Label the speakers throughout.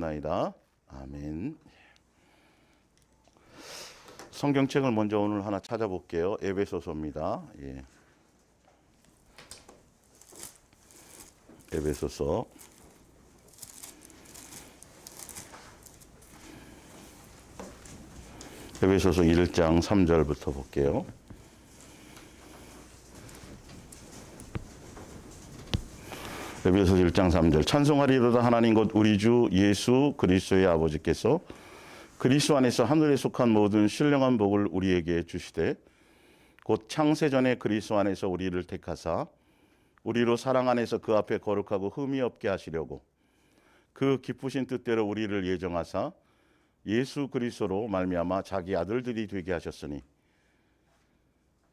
Speaker 1: 기도하옵나이다. 아멘. 성경책을 먼저 오늘 하나 찾아볼게요. 에베소서입니다. 예. 에베소서. 에베소서 1장 3절부터 볼게요. 에베소서 1장 3절. 찬송하리로다 하나님 곧 우리 주 예수 그리스도의 아버지께서 그리스도 안에서 하늘에 속한 모든 신령한 복을 우리에게 주시되 곧 창세전에 그리스도 안에서 우리를 택하사 우리로 사랑 안에서 그 앞에 거룩하고 흠이 없게 하시려고 그 기쁘신 뜻대로 우리를 예정하사 예수 그리스도로 말미암아 자기 아들들이 되게 하셨으니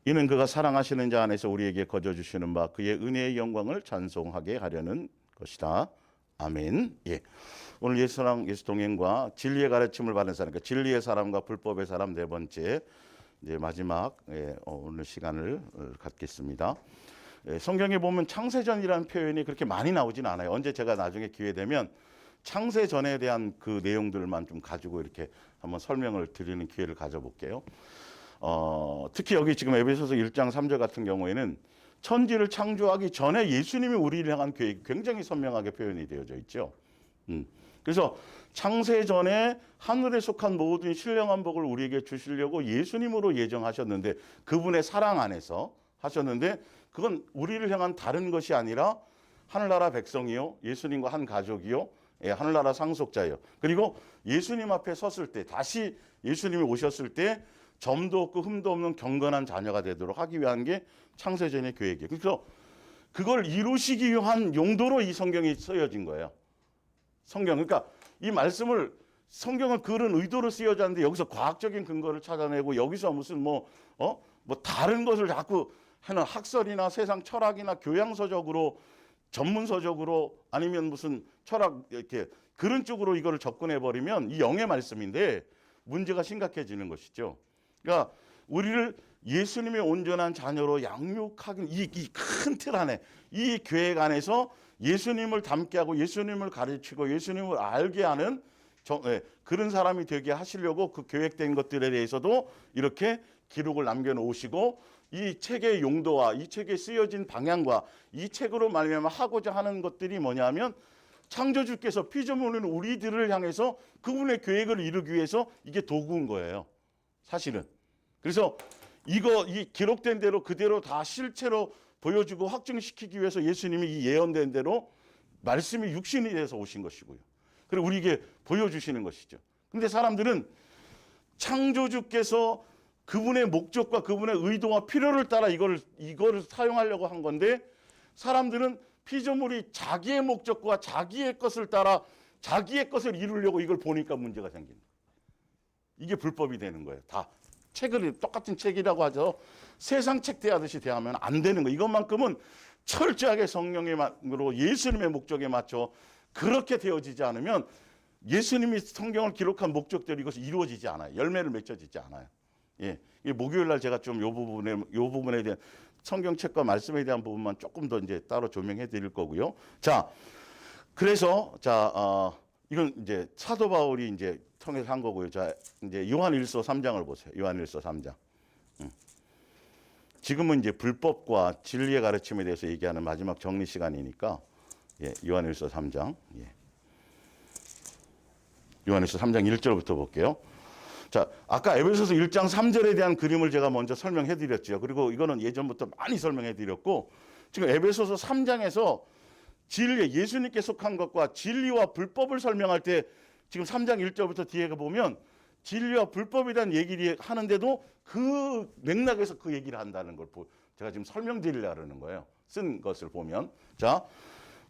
Speaker 1: 이는 그가 사랑하시는 자 안에서 우리에게 거저 주시는 바 그의 은혜의 영광을 찬송하게 하려는 것이다. 아멘. 예. 오늘 예수랑 예수 동행과 진리의 가르침을 받는 사람, 그러니까 진리의 사람과 불법의 사람 네 번째 이제 마지막 오늘 시간을 갖겠습니다. 성경에 보면 창세전이라는 표현이 그렇게 많이 나오진 않아요. 언제 제가 나중에 기회 되면 창세전에 대한 그 내용들만 좀 가지고 이렇게 한번 설명을 드리는 기회를 가져볼게요. 특히 여기 지금 에베소서 1장 3절 같은 경우에는 천지를 창조하기 전에 예수님이 우리를 향한 계획이 굉장히 선명하게 표현이 되어져 있죠. 그래서 창세전에 하늘에 속한 모든 신령한 복을 우리에게 주시려고 예수님으로 예정하셨는데 그분의 사랑 안에서 하셨는데 그건 우리를 향한 다른 것이 아니라 하늘나라 백성이요, 예수님과 한 가족이요, 하늘나라 상속자예요. 그리고 예수님 앞에 섰을 때, 다시 예수님이 오셨을 때 점도 없고 흠도 없는 경건한 자녀가 되도록 하기 위한 게 창세전의 계획이에요. 그래서 그걸 이루시기 위한 용도로 이 성경이 쓰여진 거예요. 그러니까 이 말씀을 성경은 그런 의도로 쓰여졌는데 여기서 과학적인 근거를 찾아내고 여기서 무슨 뭐 다른 것을 자꾸 하는 학설이나 세상 철학이나 교양서적으로 전문서적으로 아니면 무슨 철학 이렇게 그런 쪽으로 이거를 접근해 버리면 이 영의 말씀인데 문제가 심각해지는 것이죠. 그러니까 우리를 예수님의 온전한 자녀로 양육하기 이 큰 틀 안에 이 계획 안에서 예수님을 닮게 하고 예수님을 가르치고 예수님을 알게 하는 그런 사람이 되게 하시려고 그 계획된 것들에 대해서도 이렇게 기록을 남겨놓으시고 이 책의 용도와 이 책에 쓰여진 방향과 이 책으로 말미암아 하고자 하는 것들이 뭐냐면 창조주께서 피조물인 우리들을 향해서 그분의 계획을 이루기 위해서 이게 도구인 거예요. 사실은. 그래서 이 기록된 대로 그대로 다 실체로 보여주고 확증시키기 위해서 예수님이 이 예언된 대로 말씀이 육신이 돼서 오신 것이고요. 그리고 우리에게 보여주시는 것이죠. 근데 사람들은 창조주께서 그분의 목적과 그분의 의도와 필요를 따라 이거를 사용하려고 한 건데 사람들은 피조물이 자기의 목적과 자기의 것을 따라 자기의 것을 이루려고 이걸 보니까 문제가 생기는 거예요. 이게 불법이 되는 거예요. 다 책을 똑같은 책이라고 하죠. 세상 책 대하듯이 대하면 안 되는 거예요. 이것만큼은 철저하게 성령으로 예수님의 목적에 맞춰 그렇게 되어지지 않으면 예수님이 성경을 기록한 목적대로 이것이 이루어지지 않아요. 열매를 맺혀지지 않아요. 예, 목요일 날 제가 좀 요 부분에 대한 성경책과 말씀에 대한 부분만 조금 더 이제 따로 조명해 드릴 거고요. 자, 그래서 이건 이제 사도 바울이 이제 통해서 한 거고요. 자, 이제 요한일서 3장을 보세요. 요한일서 3장. 지금은 이제 불법과 진리의 가르침에 대해서 얘기하는 마지막 정리 시간이니까 요한일서 3장. 요한일서 3장 1절부터 볼게요. 자, 아까 에베소서 1장 3절에 대한 그림을 제가 먼저 설명해 드렸죠. 그리고 이거는 예전부터 많이 설명해 드렸고 지금 에베소서 3장에서 진리, 예수님께 속한 것과 진리와 불법을 설명할 때 지금 3장 1절부터 뒤에 보면 진리와 불법에 대한 얘기를 하는데도 그 맥락에서 그 얘기를 한다는 걸 제가 지금 설명드리려고 하는 거예요. 쓴 것을 보면. 자,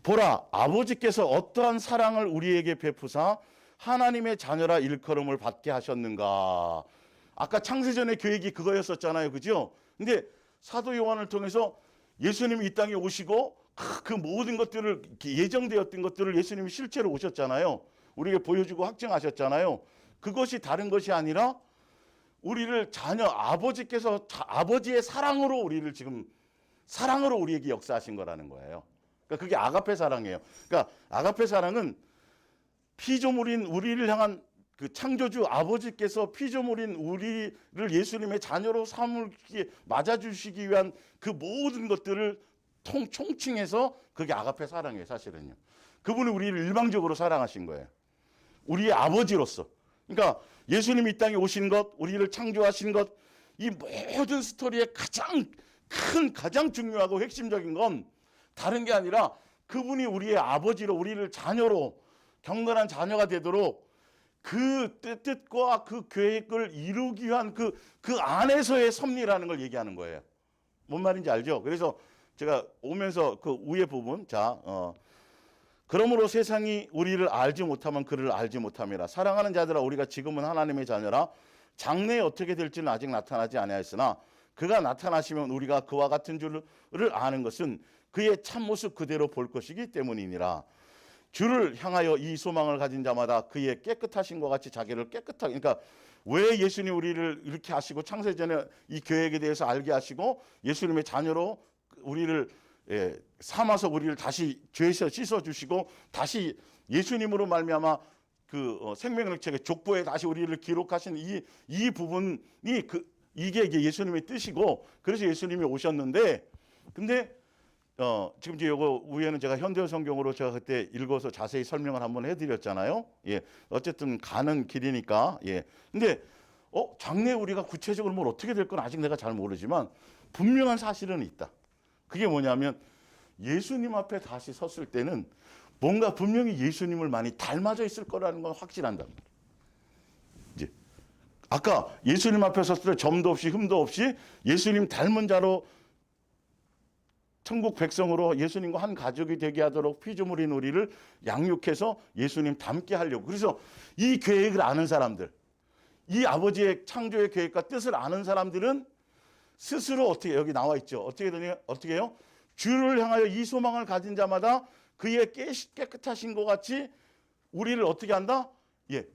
Speaker 1: 보라, 아버지께서 어떠한 사랑을 우리에게 베푸사 하나님의 자녀라 일컬음을 받게 하셨는가. 아까 창세전의 계획이 그거였었잖아요. 그죠? 근데 사도 요한을 통해서 예수님이 이 땅에 오시고 그 모든 것들을 예정되었던 것들을 예수님이 실제로 오셨잖아요. 우리에게 보여주고 확증하셨잖아요. 그것이 다른 것이 아니라 우리를 아버지께서 아버지의 사랑으로 우리를 지금 사랑으로 우리에게 역사하신 거라는 거예요. 그러니까 그게 아가페 사랑이에요. 그러니까 아가페 사랑은 피조물인 우리를 향한 그 창조주 아버지께서 피조물인 우리를 예수님의 자녀로 삼기 맞아주시기 위한 그 모든 것들을 총칭해서 그게 아가페 사랑이에요. 사실은요. 그분이 우리를 일방적으로 사랑하신 거예요. 우리의 아버지로서. 그러니까 예수님이 이 땅에 오신 것, 우리를 창조하신 것, 이 모든 스토리의 가장 큰, 가장 중요하고 핵심적인 건 다른 게 아니라 그분이 우리의 아버지로, 우리를 자녀로, 경건한 자녀가 되도록 그 뜻과 그 계획을 이루기 위한 그 안에서의 섭리라는 걸 얘기하는 거예요. 뭔 말인지 알죠? 그래서 제가 오면서 그 위에 부분, 그러므로 세상이 우리를 알지 못하면 그를 알지 못함이라. 사랑하는 자들아, 우리가 지금은 하나님의 자녀라. 장래에 어떻게 될지는 아직 나타나지 아니하였으나 그가 나타나시면 우리가 그와 같은 줄을 아는 것은 그의 참모습 그대로 볼 것이기 때문이니라. 주를 향하여 이 소망을 가진 자마다 그의 깨끗하신 것 같이 자기를 깨끗하게, 그러니까 왜 예수님이 우리를 이렇게 하시고 창세전에 이 계획에 대해서 알게 하시고 예수님의 자녀로 우리를 삼아서 우리를 다시 죄에서 씻어주시고 다시 예수님으로 말미암아 그 생명의 책의 족보에 다시 우리를 기록하신 이 부분이 이게 예수님의 뜻이고 그래서 예수님이 오셨는데, 근데 지금 이제 요거 위에는 제가 현대어 성경으로 제가 그때 읽어서 자세히 설명을 한번 해드렸잖아요. 예, 어쨌든 가는 길이니까. 예, 근데 장래 우리가 구체적으로 뭘 어떻게 될 건 아직 내가 잘 모르지만 분명한 사실은 있다. 그게 뭐냐면 예수님 앞에 다시 섰을 때는 뭔가 분명히 예수님을 많이 닮아져 있을 거라는 건 확실한다. 이제 아까 예수님 앞에 섰을 때 점도 없이 흠도 없이 예수님 닮은 자로 천국 백성으로 예수님과 한 가족이 되게 하도록 피조물인 우리를 양육해서 예수님 닮게 하려고. 그래서 이 계획을 아는 사람들, 이 아버지의 창조의 계획과 뜻을 아는 사람들은 스스로 어떻게, 여기 나와 있죠. 어떻게 해요? 주를 향하여 이 소망을 가진 자마다 그의 깨끗하신 것 같이 우리를 어떻게 한다?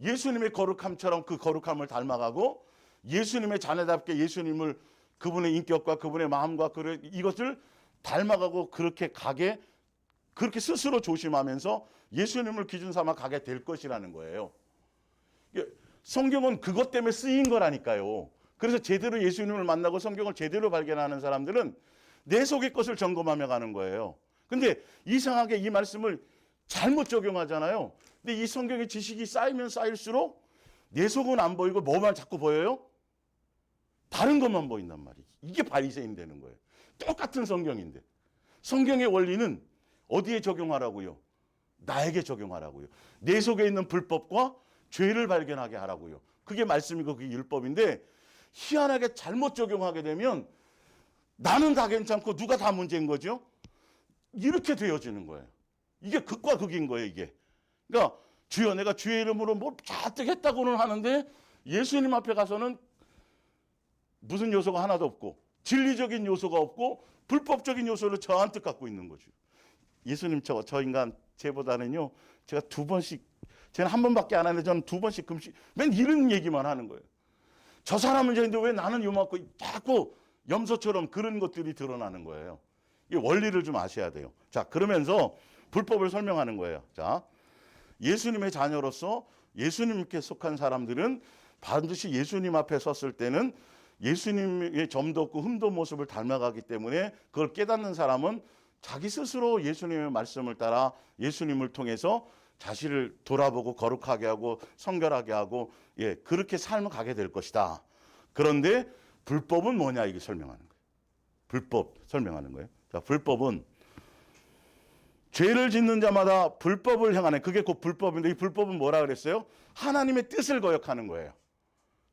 Speaker 1: 예수님의 거룩함처럼 그 거룩함을 닮아가고 예수님의 자녀답게 예수님을 그분의 인격과 그분의 마음과 이것을 닮아가고 그렇게 가게, 그렇게 스스로 조심하면서 예수님을 기준 삼아 가게 될 것이라는 거예요. 성경은 그것 때문에 쓰인 거라니까요. 그래서 제대로 예수님을 만나고 성경을 제대로 발견하는 사람들은 내 속의 것을 점검하며 가는 거예요. 근데 이상하게 이 말씀을 잘못 적용하잖아요. 근데 이 성경의 지식이 쌓이면 쌓일수록 내 속은 안 보이고 뭐만 자꾸 보여요? 다른 것만 보인단 말이에요. 이게 바리새인 되는 거예요. 똑같은 성경인데. 성경의 원리는 어디에 적용하라고요? 나에게 적용하라고요. 내 속에 있는 불법과 죄를 발견하게 하라고요. 그게 말씀이고 그게 율법인데 희한하게 잘못 적용하게 되면 나는 다 괜찮고 누가 다 문제인 거죠? 이렇게 되어지는 거예요. 이게 극과 극인 거예요, 이게. 그러니까 주여 내가 주의 이름으로 뭐 잔뜩 했다고는 하는데 예수님 앞에 가서는 무슨 요소가 하나도 없고 진리적인 요소가 없고 불법적인 요소를 저한테 갖고 있는 거죠. 예수님 저 인간 제보다는요. 제가 두 번씩, 제가 한 번밖에 안 하는데 저는 두 번씩 금식, 맨 이런 얘기만 하는 거예요. 저 사람은 저인데 왜 나는 요만큼 자꾸 염소처럼 그런 것들이 드러나는 거예요. 이 원리를 좀 아셔야 돼요. 자, 그러면서 불법을 설명하는 거예요. 자, 예수님의 자녀로서 예수님께 속한 사람들은 반드시 예수님 앞에 섰을 때는 예수님의 점도 없고 흠도 모습을 닮아가기 때문에 그걸 깨닫는 사람은 자기 스스로 예수님의 말씀을 따라 예수님을 통해서 자신을 돌아보고 거룩하게 하고 성결하게 하고 그렇게 삶을 가게 될 것이다. 그런데 불법은 뭐냐 이게 설명하는 거예요. 불법 설명하는 거예요. 자, 불법은 죄를 짓는 자마다 불법을 행하네. 그게 곧 불법인데 이 불법은 뭐라 그랬어요? 하나님의 뜻을 거역하는 거예요.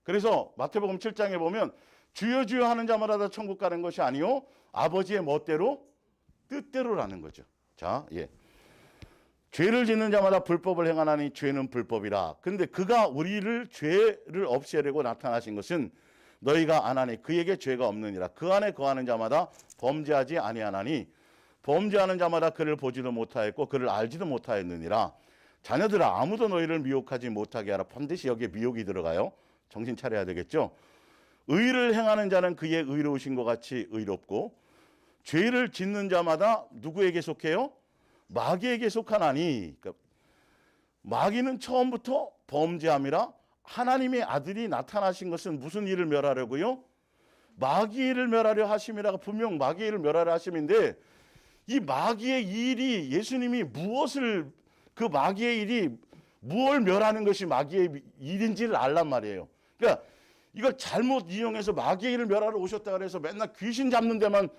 Speaker 1: 그래서 마태복음 7장에 보면 주여 주여 하는 자마다 다 천국 가는 것이 아니요 아버지의 멋대로 뜻대로라는 거죠. 자, 죄를 짓는 자마다 불법을 행하나니 죄는 불법이라. 근데 그가 우리를 죄를 없애려고 나타나신 것은 너희가 안 하니 그에게 죄가 없느니라. 그 안에 거하는 자마다 범죄하지 아니하나니 범죄하는 자마다 그를 보지도 못하였고 그를 알지도 못하였느니라. 자녀들아 아무도 너희를 미혹하지 못하게 하라. 반드시 여기에 미혹이 들어가요. 정신 차려야 되겠죠. 의를 행하는 자는 그의 의로우신 것 같이 의롭고 죄를 짓는 자마다 누구에게 속해요? 마귀에게 속하나니. 그러니까 마귀는 처음부터 범죄함이라 하나님의 아들이 나타나신 것은 무슨 일을 멸하려고요? 마귀를 멸하려 하심이라고 분명 마귀를 멸하려 하심인데 이 마귀의 일이 예수님이 무엇을 그 마귀의 일이 무엇을 멸하는 것이 마귀의 일인지를 알란 말이에요. 그러니까 이걸 잘못 이용해서 마귀의 일을 멸하러 오셨다 그래서 맨날 귀신 잡는 데만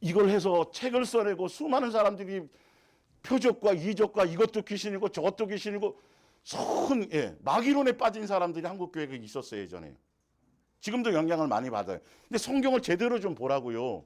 Speaker 1: 이걸 해서 책을 써내고 수많은 사람들이 표적과 이적과 이것도 귀신이고 저것도 귀신이고 마귀론에 빠진 사람들이 한국 교회에 있었어요, 예전에. 지금도 영향을 많이 받아요. 근데 성경을 제대로 좀 보라고요.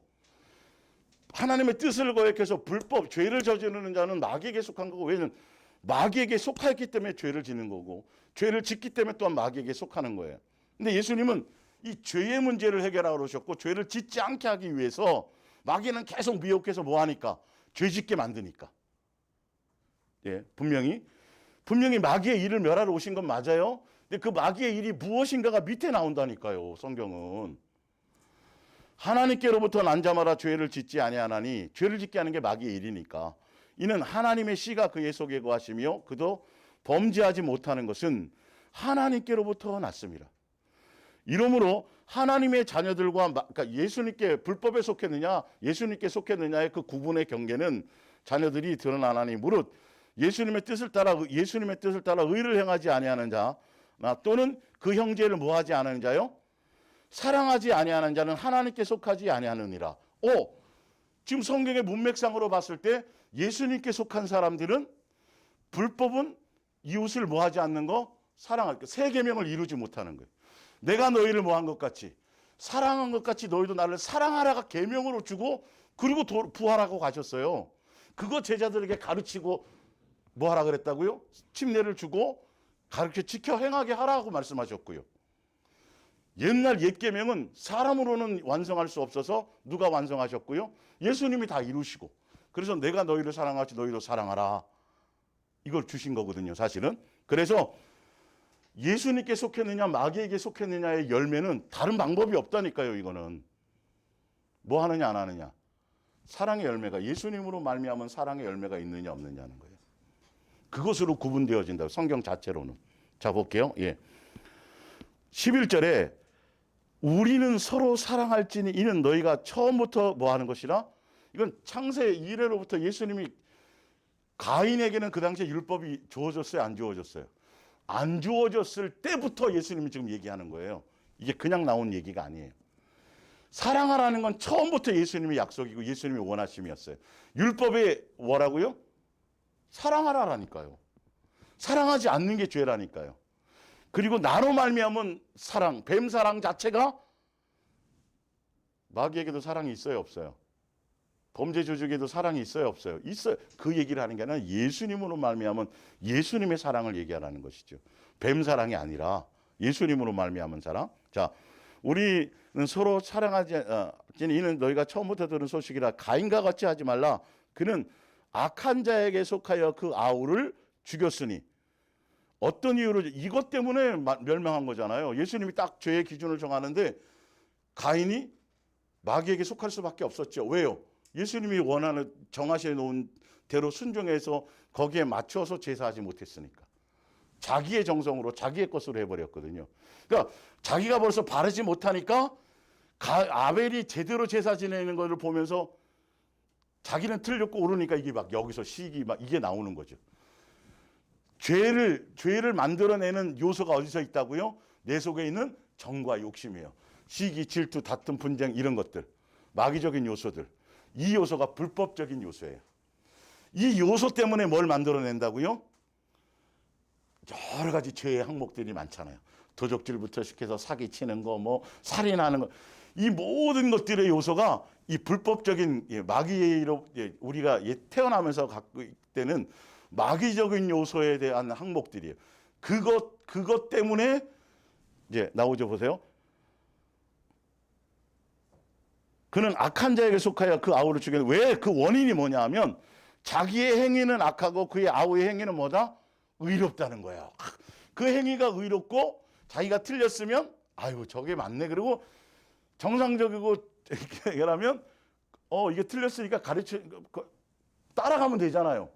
Speaker 1: 하나님의 뜻을 거역해서 불법, 죄를 저지르는 자는 마귀에게 속한 거고, 왜냐면 마귀에게 속하였기 때문에 죄를 짓는 거고, 죄를 짓기 때문에 또한 마귀에게 속하는 거예요. 근데 예수님은 이 죄의 문제를 해결하러 오셨고, 죄를 짓지 않게 하기 위해서 마귀는 계속 미혹해서 뭐 하니까? 죄 짓게 만드니까. 예, 분명히 마귀의 일을 멸하러 오신 건 맞아요. 근데 그 마귀의 일이 무엇인가가 밑에 나온다니까요, 성경은. 하나님께로부터 난 자마다 죄를 짓지 아니하나니, 죄를 짓게 하는 게 마귀의 일이니까. 이는 하나님의 씨가 그의 속에 거하시며 그도 범죄하지 못하는 것은 하나님께로부터 났습니다. 이러므로 하나님의 자녀들과 그러니까 예수님께 불법에 속했느냐 예수님께 속했느냐의 그 구분의 경계는 자녀들이 드러나나니 무릇 예수님의 뜻을 따라 의를 행하지 아니하는 자 또는 그 형제를 뭐하지 않은 자요? 사랑하지 아니하는 자는 하나님께 속하지 아니하느니라. 지금 성경의 문맥상으로 봤을 때 예수님께 속한 사람들은 불법은 이웃을 뭐하지 않는 거? 사랑할 거. 세 계명을 이루지 못하는 거예요. 내가 너희를 뭐한 것 같이 사랑한 것 같이 너희도 나를 사랑하라가 계명으로 주고 그리고 부활하고 가셨어요. 그거 제자들에게 가르치고 뭐하라 그랬다고요? 침례를 주고 가르쳐 지켜 행하게 하라고 말씀하셨고요. 옛날 옛 계명은 사람으로는 완성할 수 없어서 누가 완성하셨고요? 예수님이 다 이루시고 그래서 내가 너희를 사랑하지 너희도 사랑하라. 이걸 주신 거거든요, 사실은. 그래서 예수님께 속했느냐 마귀에게 속했느냐의 열매는 다른 방법이 없다니까요. 이거는 뭐 하느냐 안 하느냐. 사랑의 열매가 예수님으로 말미암은 사랑의 열매가 있느냐 없느냐는 거예요. 그것으로 구분되어진다고 성경 자체로는. 자 볼게요. 예. 11절에 우리는 서로 사랑할지니 이는 너희가 처음부터 뭐 하는 것이라. 이건 창세 이래로부터 예수님이 가인에게는 그 당시에 율법이 주어졌어요, 안 주어졌어요? 안 주어졌을 때부터 예수님이 지금 얘기하는 거예요. 이게 그냥 나온 얘기가 아니에요. 사랑하라는 건 처음부터 예수님의 약속이고 예수님의 원하심이었어요. 율법에 뭐라고요? 사랑하라라니까요. 사랑하지 않는 게 죄라니까요. 그리고 나로 말미암은 사랑, 뱀 사랑 자체가 마귀에게도 사랑이 있어요, 없어요? 범죄 조직에도 사랑이 있어요, 없어요? 있어요. 그 얘기를 하는 게 아니라 예수님으로 말미암은 예수님의 사랑을 얘기하라는 것이죠. 뱀 사랑이 아니라 예수님으로 말미암은 사랑. 자, 우리는 서로 사랑하지 이는 너희가 처음부터 들은 소식이라. 가인과 같이 하지 말라. 그는 악한 자에게 속하여 그 아우를 죽였으니. 어떤 이유로? 이것 때문에 멸망한 거잖아요. 예수님이 딱 죄의 기준을 정하는데 가인이 마귀에게 속할 수밖에 없었죠. 왜요? 예수님이 원하는 정하셔 놓은 대로 순종해서 거기에 맞춰서 제사하지 못했으니까. 자기의 정성으로 자기의 것으로 해버렸거든요. 그러니까 자기가 벌써 바르지 못하니까 아벨이 제대로 제사 지내는 것을 보면서 자기는 틀렸고 오르니까 이게 막 여기서 시기 막 이게 나오는 거죠. 죄를 만들어내는 요소가 어디서 있다고요? 내 속에 있는 정과 욕심이에요. 시기, 질투, 다툼, 분쟁 이런 것들. 마귀적인 요소들. 이 요소가 불법적인 요소예요. 이 요소 때문에 뭘 만들어낸다고요? 여러 가지 죄의 항목들이 많잖아요. 도적질부터 시켜서 사기치는 거, 뭐 살인하는 거. 이 모든 것들의 요소가 이 불법적인 마귀로 우리가 태어나면서 갖고 있는 마귀적인 요소에 대한 항목들이에요. 그것 때문에 이제 나오죠, 보세요. 그는 악한 자에게 속하여 그 아우를 죽였는데 왜 그 원인이 뭐냐 하면 자기의 행위는 악하고 그의 아우의 행위는 뭐다? 의롭다는 거예요. 그 행위가 의롭고 자기가 틀렸으면 아유 저게 맞네. 그리고 정상적이고 얘기하면 이게 틀렸으니까 따라가면 되잖아요.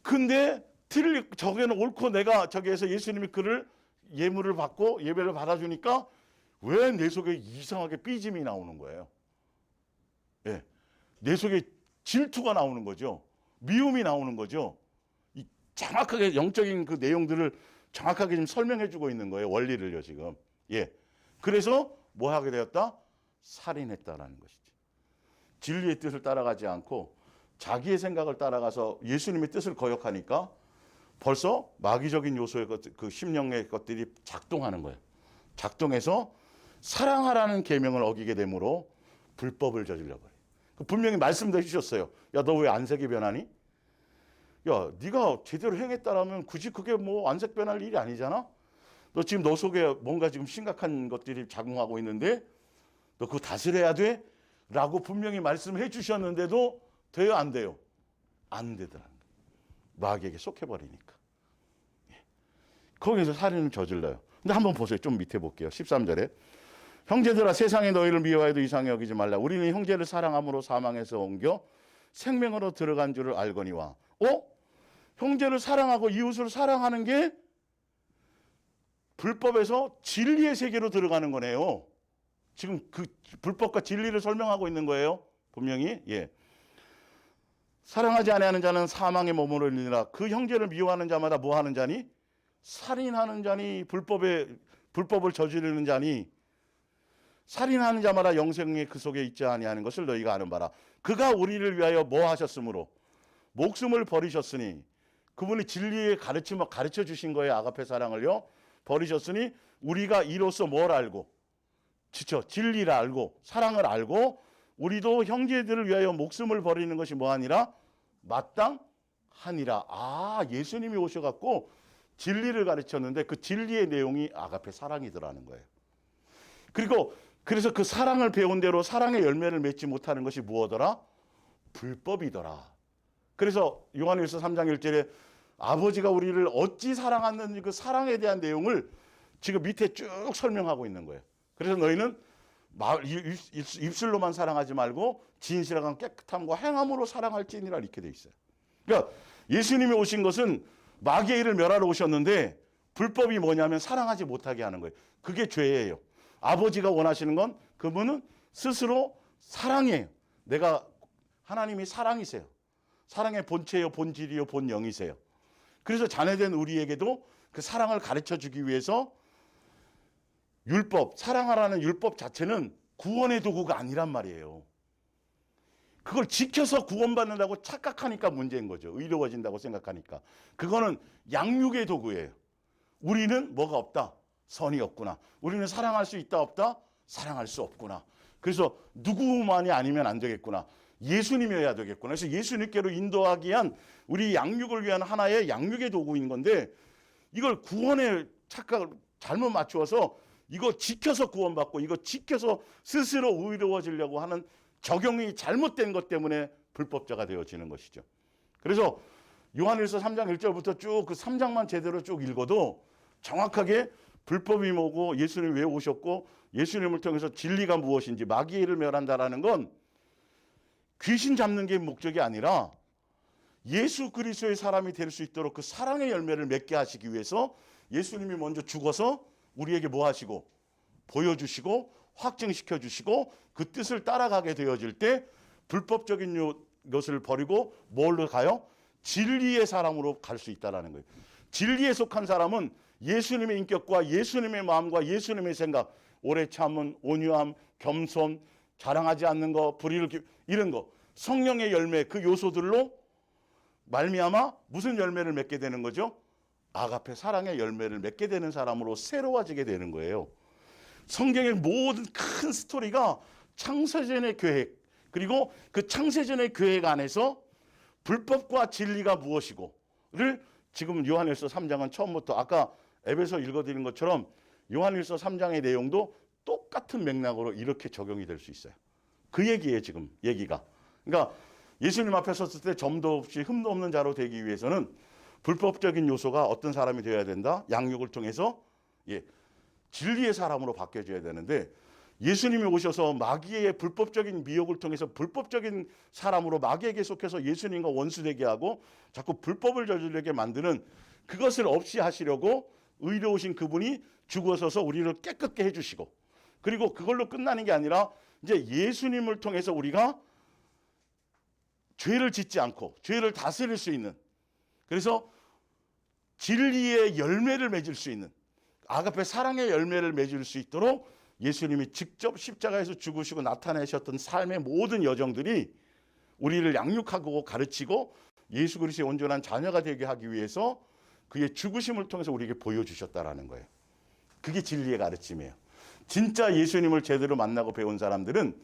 Speaker 1: 근데 저게는 옳고 내가 저기에서 예수님이 그를 예물을 받고 예배를 받아주니까 왜 내 속에 이상하게 삐짐이 나오는 거예요. 예. 내 속에 질투가 나오는 거죠. 미움이 나오는 거죠. 이 정확하게 영적인 그 내용들을 정확하게 지금 설명해 주고 있는 거예요. 원리를요, 지금. 예. 그래서 뭐 하게 되었다? 살인했다라는 것이지. 진리의 뜻을 따라가지 않고 자기의 생각을 따라가서 예수님의 뜻을 거역하니까 벌써 마귀적인 요소의 그 심령의 것들이 작동하는 거예요. 작동해서 사랑하라는 계명을 어기게 되므로 불법을 저질러 버려요. 분명히 말씀도 해주셨어요. 야, 너 왜 안색이 변하니? 야, 네가 제대로 행했다라면 굳이 그게 뭐 안색 변할 일이 아니잖아. 너 지금 너 속에 뭔가 지금 심각한 것들이 작용하고 있는데 너 그거 다스려야 돼? 라고 분명히 말씀해 주셨는데도 돼요, 안 돼요? 안 되더라는 거예요. 마귀에게 속해버리니까. 거기서 살인을 저질러요. 근데 한번 보세요. 좀 밑에 볼게요. 13절에. 형제들아, 세상에 너희를 미워해도 이상히 여기지 말라. 우리는 형제를 사랑함으로 사망에서 옮겨 생명으로 들어간 줄을 알거니와. 형제를 사랑하고 이웃을 사랑하는 게 불법에서 진리의 세계로 들어가는 거네요. 지금 그 불법과 진리를 설명하고 있는 거예요. 분명히. 예. 사랑하지 아니하는 자는 사망에 머무르니라. 그 형제를 미워하는 자마다 뭐 하는 자니? 살인하는 자니, 불법을 저지르는 자니, 살인하는 자마다 영생이 그 속에 있지 아니하는 것을 너희가 아는 바라. 그가 우리를 위하여 뭐 하셨으므로? 목숨을 버리셨으니. 그분이 진리의 가르침을 가르쳐 주신 거예요. 아가페 사랑을요. 버리셨으니 우리가 이로써 뭘 알고? 진리를 알고 사랑을 알고 우리도 형제들을 위하여 목숨을 버리는 것이 뭐하니라? 마땅하니라. 예수님이 오셔갖고 진리를 가르쳤는데 그 진리의 내용이 아가페 사랑이더라는 거예요. 그래서 그 사랑을 배운 대로 사랑의 열매를 맺지 못하는 것이 무엇더라? 불법이더라. 그래서 요한일서 3장 1절에 아버지가 우리를 어찌 사랑하는지 그 사랑에 대한 내용을 지금 밑에 쭉 설명하고 있는 거예요. 그래서 너희는 입술로만 사랑하지 말고 진실하고 깨끗함과 행함으로 사랑할지니라 이렇게 돼 있어요. 그러니까 예수님이 오신 것은 마귀의 일을 멸하러 오셨는데 불법이 뭐냐면 사랑하지 못하게 하는 거예요. 그게 죄예요. 아버지가 원하시는 건 그분은 스스로 사랑이에요. 하나님이 사랑이세요. 사랑의 본체요, 본질이요, 본영이세요. 그래서 자녀된 우리에게도 그 사랑을 가르쳐 주기 위해서 사랑하라는 율법 자체는 구원의 도구가 아니란 말이에요. 그걸 지켜서 구원받는다고 착각하니까 문제인 거죠. 의로워진다고 생각하니까. 그거는 양육의 도구예요. 우리는 뭐가 없다? 선이 없구나. 우리는 사랑할 수 있다 없다? 사랑할 수 없구나. 그래서 누구만이 아니면 안 되겠구나. 예수님이어야 되겠구나. 그래서 예수님께로 인도하기 위한 우리 양육을 위한 하나의 양육의 도구인 건데 이걸 구원의 착각을 잘못 맞추어서 이거 지켜서 구원받고 이거 지켜서 스스로 의로워지려고 하는 적용이 잘못된 것 때문에 불법자가 되어지는 것이죠. 그래서 요한일서 3장 1절부터 쭉 그 3장만 제대로 쭉 읽어도 정확하게 불법이 뭐고 예수님이 왜 오셨고 예수님을 통해서 진리가 무엇인지 마귀의 일을 멸한다라는 건 귀신 잡는 게 목적이 아니라 예수 그리스도의 사람이 될 수 있도록 그 사랑의 열매를 맺게 하시기 위해서 예수님이 먼저 죽어서 우리에게 뭐 하시고 보여주시고 확증시켜 주시고 그 뜻을 따라가게 되어질 때 불법적인 것을 버리고 뭘로 가요? 진리의 사람으로 갈 수 있다는 거예요. 진리에 속한 사람은 예수님의 인격과 예수님의 마음과 예수님의 생각, 오래 참은, 온유함, 겸손, 자랑하지 않는 거, 불의를 이런 거, 성령의 열매 그 요소들로 말미암아 무슨 열매를 맺게 되는 거죠? 아가페 사랑의 열매를 맺게 되는 사람으로 새로워지게 되는 거예요. 성경의 모든 큰 스토리가 창세전의 계획, 그리고 그 창세전의 계획 안에서 불법과 진리가 무엇이고를 지금 요한일서 3장은 처음부터 아까 에베소 읽어드린 것처럼 요한일서 3장의 내용도 똑같은 맥락으로 이렇게 적용이 될 수 있어요. 그 얘기예요, 지금 얘기가. 그러니까 예수님 앞에 섰을 때 점도 없이 흠도 없는 자로 되기 위해서는 불법적인 요소가 어떤 사람이 되어야 된다? 양육을 통해서 진리의 사람으로 바뀌어져야 되는데 예수님이 오셔서 마귀의 불법적인 미혹을 통해서 불법적인 사람으로 마귀에게 속해서 예수님과 원수되게 하고 자꾸 불법을 저지르게 만드는 그것을 없이 하시려고 의로우신 그분이 죽어서서 우리를 깨끗게 해주시고, 그리고 그걸로 끝나는 게 아니라 이제 예수님을 통해서 우리가 죄를 짓지 않고 죄를 다스릴 수 있는, 그래서 진리의 열매를 맺을 수 있는, 아가페 사랑의 열매를 맺을 수 있도록 예수님이 직접 십자가에서 죽으시고 나타내셨던 삶의 모든 여정들이 우리를 양육하고 가르치고 예수 그리스도의 온전한 자녀가 되게 하기 위해서 그의 죽으심을 통해서 우리에게 보여주셨다라는 거예요. 그게 진리의 가르침이에요. 진짜 예수님을 제대로 만나고 배운 사람들은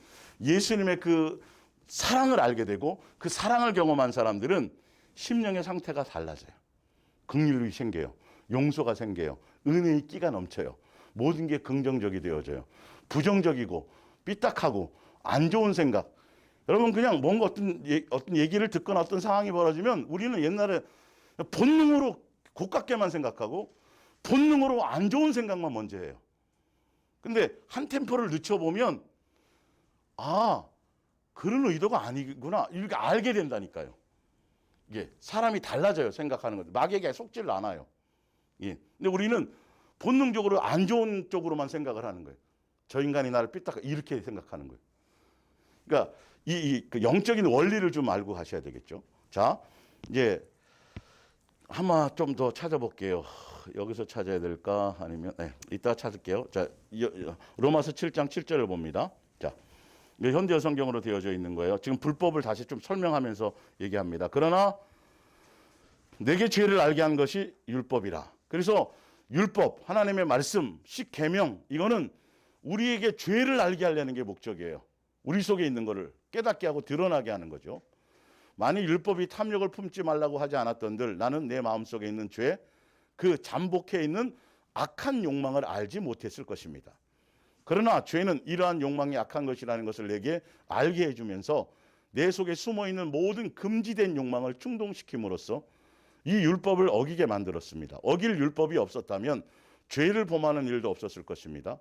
Speaker 1: 예수님의 그 사랑을 알게 되고 그 사랑을 경험한 사람들은 심령의 상태가 달라져요. 긍휼이 생겨요. 용서가 생겨요. 은혜의 끼가 넘쳐요. 모든 게 긍정적이 되어져요. 부정적이고 삐딱하고 안 좋은 생각. 여러분 그냥 뭔가 어떤 얘기를 듣거나 어떤 상황이 벌어지면 우리는 옛날에 본능으로 고깝게만 생각하고 본능으로 안 좋은 생각만 먼저 해요. 근데 한 템포를 늦춰보면 아, 그런 의도가 아니구나 이렇게 알게 된다니까요. 이게 사람이 달라져요. 생각하는 것. 마귀에게 속지를 않아요. 예. 근데 우리는 본능적으로 안 좋은 쪽으로만 생각을 하는 거예요. 저 인간이 나를 삐딱 이렇게 생각하는 거예요. 그러니까 그 영적인 원리를 좀 알고 가셔야 되겠죠. 자, 이제 한번 좀 더 찾아볼게요. 여기서 찾아야 될까? 아니면 이따 찾을게요. 자, 로마서 7장 7절을 봅니다. 자, 현대어 성경으로 되어져 있는 거예요. 지금 불법을 다시 좀 설명하면서 얘기합니다. 그러나 내게 죄를 알게 한 것이 율법이라. 그래서 율법, 하나님의 말씀, 십계명, 이거는 우리에게 죄를 알게 하려는 게 목적이에요. 우리 속에 있는 거를 깨닫게 하고 드러나게 하는 거죠. 만일 율법이 탐욕을 품지 말라고 하지 않았던들 나는 내 마음속에 있는 죄, 그 잠복해 있는 악한 욕망을 알지 못했을 것입니다. 그러나 죄는 이러한 욕망이 악한 것이라는 것을 내게 알게 해주면서 내 속에 숨어있는 모든 금지된 욕망을 충동시킴으로써 이 율법을 어기게 만들었습니다. 어길 율법이 없었다면 죄를 범하는 일도 없었을 것입니다.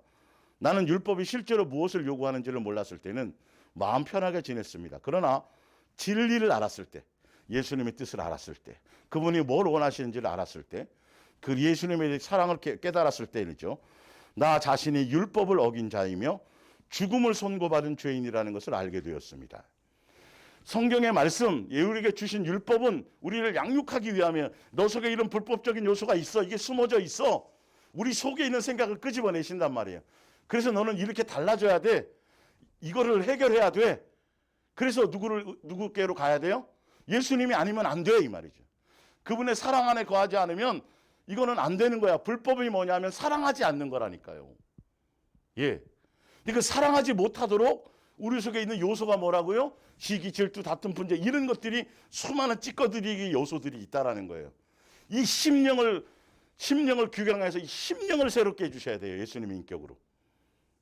Speaker 1: 나는 율법이 실제로 무엇을 요구하는지를 몰랐을 때는 마음 편하게 지냈습니다. 그러나 진리를 알았을 때, 예수님의 뜻을 알았을 때, 그분이 뭘 원하시는지를 알았을 때, 그 예수님의 사랑을 깨달았을 때이죠. 나 자신이 율법을 어긴 자이며 죽음을 선고받은 죄인이라는 것을 알게 되었습니다. 성경의 말씀, 우리에게 주신 율법은 우리를 양육하기 위하면 너 속에 이런 불법적인 요소가 있어. 이게 숨어져 있어. 우리 속에 있는 생각을 끄집어내신단 말이에요. 그래서 너는 이렇게 달라져야 돼. 이거를 해결해야 돼. 그래서 누구께로 가야 돼요? 예수님이 아니면 안 돼, 이 말이죠. 그분의 사랑 안에 거하지 않으면 이거는 안 되는 거야. 불법이 뭐냐면 사랑하지 않는 거라니까요. 예. 그러니까 사랑하지 못하도록 우리 속에 있는 요소가 뭐라고요? 시기, 질투, 다툼, 분쟁 이런 것들이 수많은 찌꺼들이 요소들이 있다라는 거예요. 이 심령을 규경해서 이 심령을 새롭게 해주셔야 돼요. 예수님의 인격으로.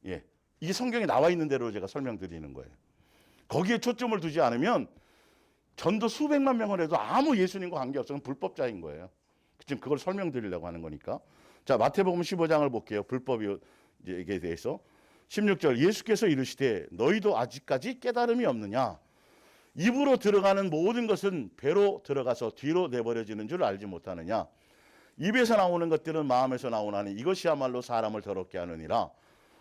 Speaker 1: 예. 이게 성경에 나와 있는 대로 제가 설명드리는 거예요. 거기에 초점을 두지 않으면 전도 수백만 명을 해도 아무 예수님과 관계없으면 불법자인 거예요. 지금 그걸 설명드리려고 하는 거니까. 자, 마태복음 15장을 볼게요. 불법에 대해서. 16절 예수께서 이르시되 너희도 아직까지 깨달음이 없느냐. 입으로 들어가는 모든 것은 배로 들어가서 뒤로 내버려지는 줄 알지 못하느냐. 입에서 나오는 것들은 마음에서 나오나니 이것이야말로 사람을 더럽게 하느니라.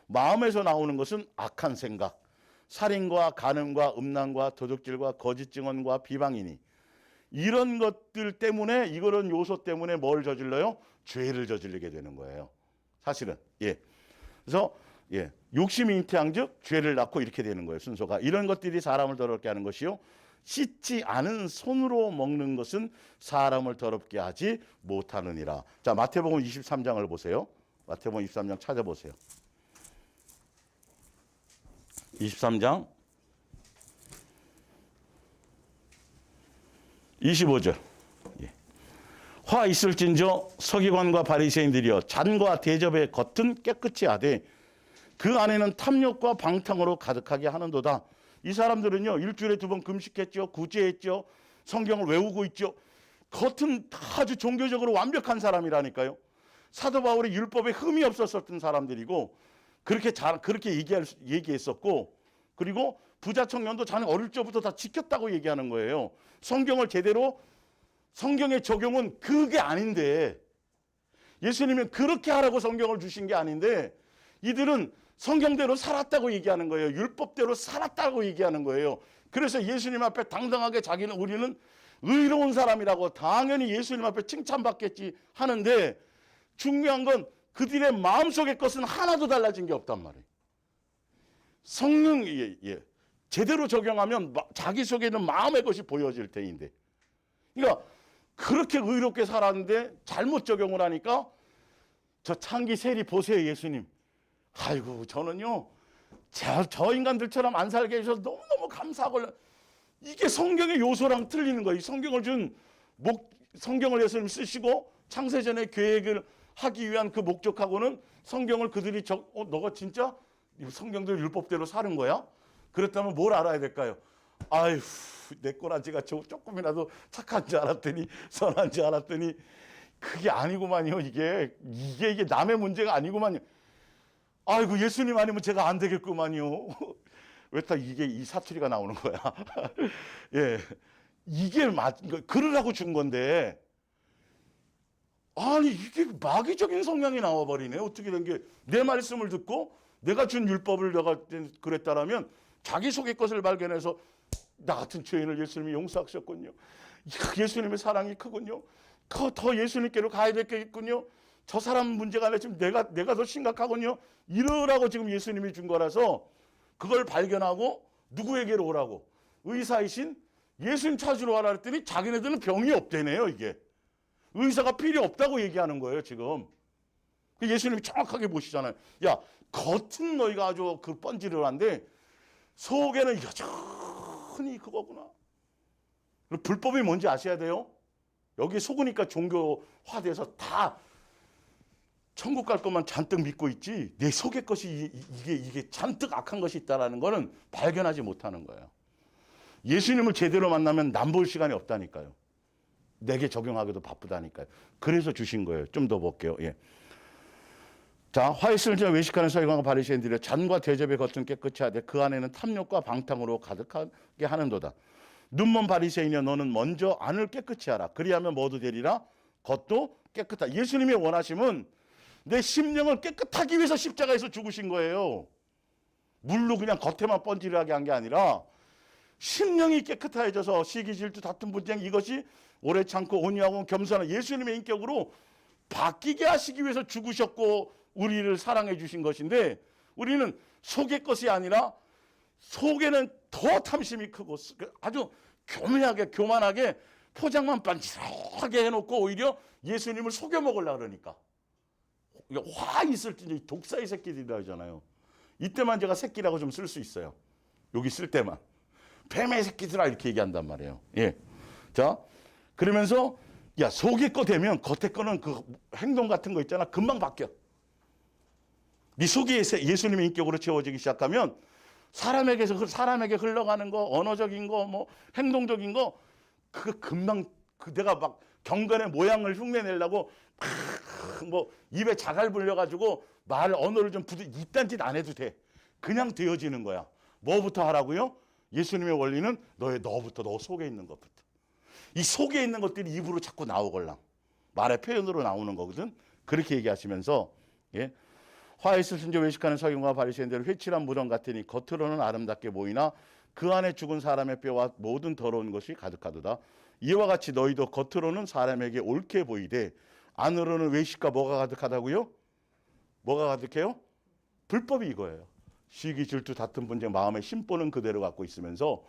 Speaker 1: 마음에서 나오는 것은 악한 생각, 살인과 간음과 음란과 도둑질과 거짓 증언과 비방이니 이런 것들 때문에 이런 요소 때문에 뭘 저질러요? 죄를 저지르게 되는 거예요. 사실은. 예. 그래서 예. 욕심이 잉태한즉 죄를 낳고 이렇게 되는 거예요. 순서가. 이런 것들이 사람을 더럽게 하는 것이요. 씻지 않은 손으로 먹는 것은 사람을 더럽게 하지 못하느니라. 자, 마태복음 23장을 보세요. 마태복음 23장 찾아보세요. 23장 25절. 예. 화 있을진저 서기관과 바리새인들이여 잔과 대접의 겉은 깨끗이 하되 그 안에는 탐욕과 방탕으로 가득하게 하는도다. 이 사람들은요 일주일에 2번 금식했죠, 구제했죠, 성경을 외우고 있죠. 겉은 아주 종교적으로 완벽한 사람이라니까요. 사도 바울이 율법에 흠이 없었던 사람들이고 그렇게 얘기했었고, 그리고 부자 청년도 자네 어릴 적부터 다 지켰다고 얘기하는 거예요. 성경을 제대로, 성경의 적용은 그게 아닌데, 예수님은 그렇게 하라고 성경을 주신 게 아닌데, 이들은 성경대로 살았다고 얘기하는 거예요. 율법대로 살았다고 얘기하는 거예요. 그래서 예수님 앞에 당당하게 우리는 의로운 사람이라고 당연히 예수님 앞에 칭찬받겠지 하는데, 중요한 건 그들의 마음속의 것은 하나도 달라진 게 없단 말이에요. 성령, 제대로 적용하면 자기 속에 있는 마음의 것이 보여질 테인데. 그러니까 그렇게 의롭게 살았는데 잘못 적용을 하니까 저 창기 세리 보세요, 예수님. 아이고, 저는요, 저 인간들처럼 안 살게 해주셔서 너무너무 감사하고, 이게 성경의 요소랑 틀리는 거예요. 성경을 예수님 쓰시고 창세전의 계획을 하기 위한 그 목적하고는 성경을 그들이 너가 진짜 성경대로 율법대로 사는 거야? 그렇다면 뭘 알아야 될까요? 아휴, 내 꼬라지가 조금이라도 착한 줄 알았더니, 선한 줄 알았더니, 그게 아니구만요. 이게 남의 문제가 아니구만요. 아이고, 예수님 아니면 제가 안 되겠구만요. 왜 다 이 사투리가 나오는 거야? 예. 이게 그러라고 준 건데, 아니, 이게 마귀적인 성향이 나와버리네. 어떻게 된 게, 내 말씀을 듣고 내가 준 율법을 내가 그랬다라면 자기 속의 것을 발견해서 나 같은 죄인을 예수님이 용서하셨군요. 예수님의 사랑이 크군요. 더 예수님께로 가야 되겠군요. 저 사람 문제가 아니라 지금 내가 더 심각하군요. 이러라고 지금 예수님이 준 거라서 그걸 발견하고 누구에게로 오라고? 의사이신 예수님 찾으러 와라 했더니 자기네들은 병이 없대네요, 이게. 의사가 필요 없다고 얘기하는 거예요, 지금. 예수님이 정확하게 보시잖아요. 야, 겉은 너희가 아주 번지르한데 속에는 여전히 그거구나. 불법이 뭔지 아셔야 돼요. 여기 속으니까 종교화돼서 다 천국 갈 것만 잔뜩 믿고 있지, 내 속의 것이 이게 잔뜩 악한 것이 있다는 거는 발견하지 못하는 거예요. 예수님을 제대로 만나면 남볼 시간이 없다니까요. 내게 적용하기도 바쁘다니까요. 그래서 주신 거예요. 좀 더 볼게요. 예. 자, 화이스를 지어 외식하는 서기관과 바리새인들이여, 잔과 대접의 겉은 깨끗이 하되 그 안에는 탐욕과 방탕으로 가득하게 하는도다. 눈먼 바리새인이여, 너는 먼저 안을 깨끗이 하라. 그리하면 뭐도 되리라? 겉도 깨끗하다. 예수님의 원하심은 내 심령을 깨끗하기 위해서 십자가에서 죽으신 거예요. 물로 그냥 겉에만 번지르하게 한 게 아니라 심령이 깨끗해져서 시기, 질투, 다툼, 분쟁, 이것이 오래 참고 온유하고 겸손한 예수님의 인격으로 바뀌게 하시기 위해서 죽으셨고 우리를 사랑해 주신 것인데, 우리는 속의 것이 아니라 속에는 더 탐심이 크고 아주 교만하게 포장만 반지하게 해놓고 오히려 예수님을 속여 먹으려고 그러니까. 화 있을 때 독사의 새끼들이라 하잖아요. 이때만 제가 새끼라고 좀 쓸 수 있어요. 여기 쓸 때만. 뱀의 새끼들아 이렇게 얘기한단 말이에요. 예. 자, 그러면서 야, 속의 거 되면 겉의 거는 그 행동 같은 거 있잖아. 금방 바뀌어. 네 속이 예수님의 인격으로 채워지기 시작하면 사람에게 흘러가는 거, 언어적인 거, 뭐 행동적인 거, 그거 금방 내가 막 경건의 모양을 흉내내려고 뭐 입에 자갈 불려가지고 언어를 좀 이딴 짓 안 해도 돼. 그냥 되어지는 거야. 뭐부터 하라고요? 예수님의 원리는 너부터, 너 속에 있는 것부터. 이 속에 있는 것들이 입으로 자꾸 나오걸랑. 말의 표현으로 나오는 거거든. 그렇게 얘기하시면서, 예. 화에 있을 순저 외식하는 서기관과 바리새인들은 회칠한 무덤 같으니 겉으로는 아름답게 보이나 그 안에 죽은 사람의 뼈와 모든 더러운 것이 가득하도다. 이와 같이 너희도 겉으로는 사람에게 옳게 보이되 안으로는 외식과 뭐가 가득하다고요? 뭐가 가득해요? 불법이 이거예요. 시기, 질투, 다툼, 분쟁, 마음의 심보는 그대로 갖고 있으면서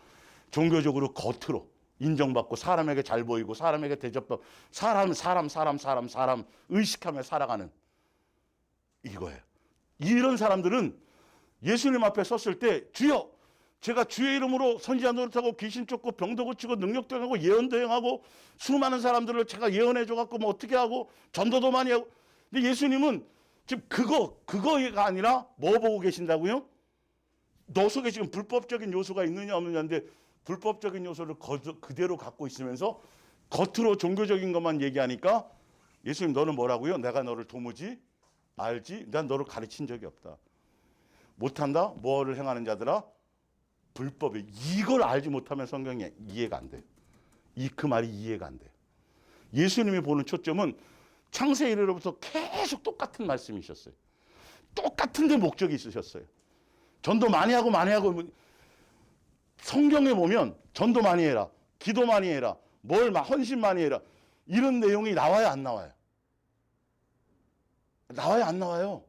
Speaker 1: 종교적으로 겉으로 인정받고 사람에게 잘 보이고 사람에게 대접받고 사람 의식하며 살아가는 이거예요. 이런 사람들은 예수님 앞에 섰을 때 주여, 제가 주의 이름으로 선지자 노릇하고 귀신 쫓고 병도 고치고 능력도 행하고 예언도 행하고 수많은 사람들을 제가 예언해 줘갖고 뭐 어떻게 하고 전도도 많이 하고. 근데 예수님은 지금 그거가 아니라 뭐 보고 계신다고요? 너 속에 지금 불법적인 요소가 있느냐 없느냐인데, 불법적인 요소를 그대로 갖고 있으면서 겉으로 종교적인 것만 얘기하니까 예수님 너는 뭐라고요? 내가 너를 도무지 알지? 난 너를 가르친 적이 없다. 못한다? 뭐를 행하는 자들아? 불법이. 이걸 알지 못하면 성경이 이해가 안 돼요. 그 말이 이해가 안 돼요. 예수님이 보는 초점은 창세 이래로부터 계속 똑같은 말씀이셨어요. 똑같은데 목적이 있으셨어요. 전도 많이 하고 성경에 보면 전도 많이 해라, 기도 많이 해라, 헌신 많이 해라, 이런 내용이 나와요, 안 나와요? 나와요, 안 나와요?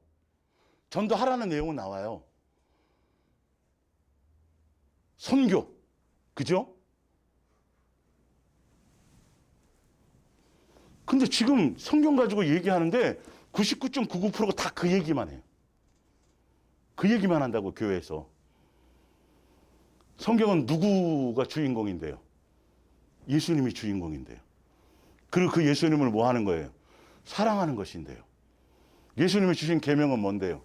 Speaker 1: 전도하라는 내용은 나와요. 선교, 그죠? 근데 지금 성경 가지고 얘기하는데 99.99%가 다 그 얘기만 해요. 그 얘기만 한다고, 교회에서. 성경은 누구가 주인공인데요? 예수님이 주인공인데요. 그리고 그 예수님을 뭐 하는 거예요? 사랑하는 것인데요. 예수님이 주신 계명은 뭔데요?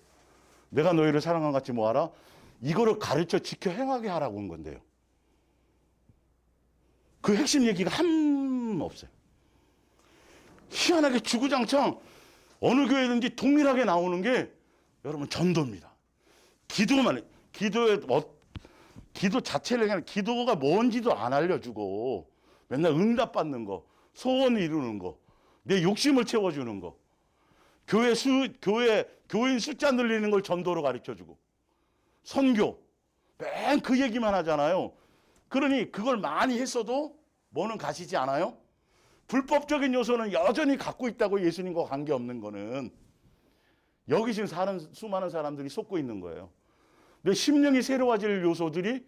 Speaker 1: 내가 너희를 사랑한 같이 뭐 하라? 이거를 가르쳐 지켜 행하게 하라고 한 건데요. 그 핵심 얘기가 한 없어요. 희한하게 주구장창 어느 교회든지 동일하게 나오는 게 여러분 전도입니다. 기도 자체를 그냥 기도가 뭔지도 안 알려주고 맨날 응답받는 거, 소원 이루는 거, 내 욕심을 채워주는 거, 교인 숫자 늘리는 걸 전도로 가르쳐주고, 선교, 맨 그 얘기만 하잖아요. 그러니 그걸 많이 했어도 뭐는 가시지 않아요? 불법적인 요소는 여전히 갖고 있다고. 예수님과 관계없는 거는. 여기 지금 사는 수많은 사람들이 속고 있는 거예요. 내 심령이 새로워질 요소들이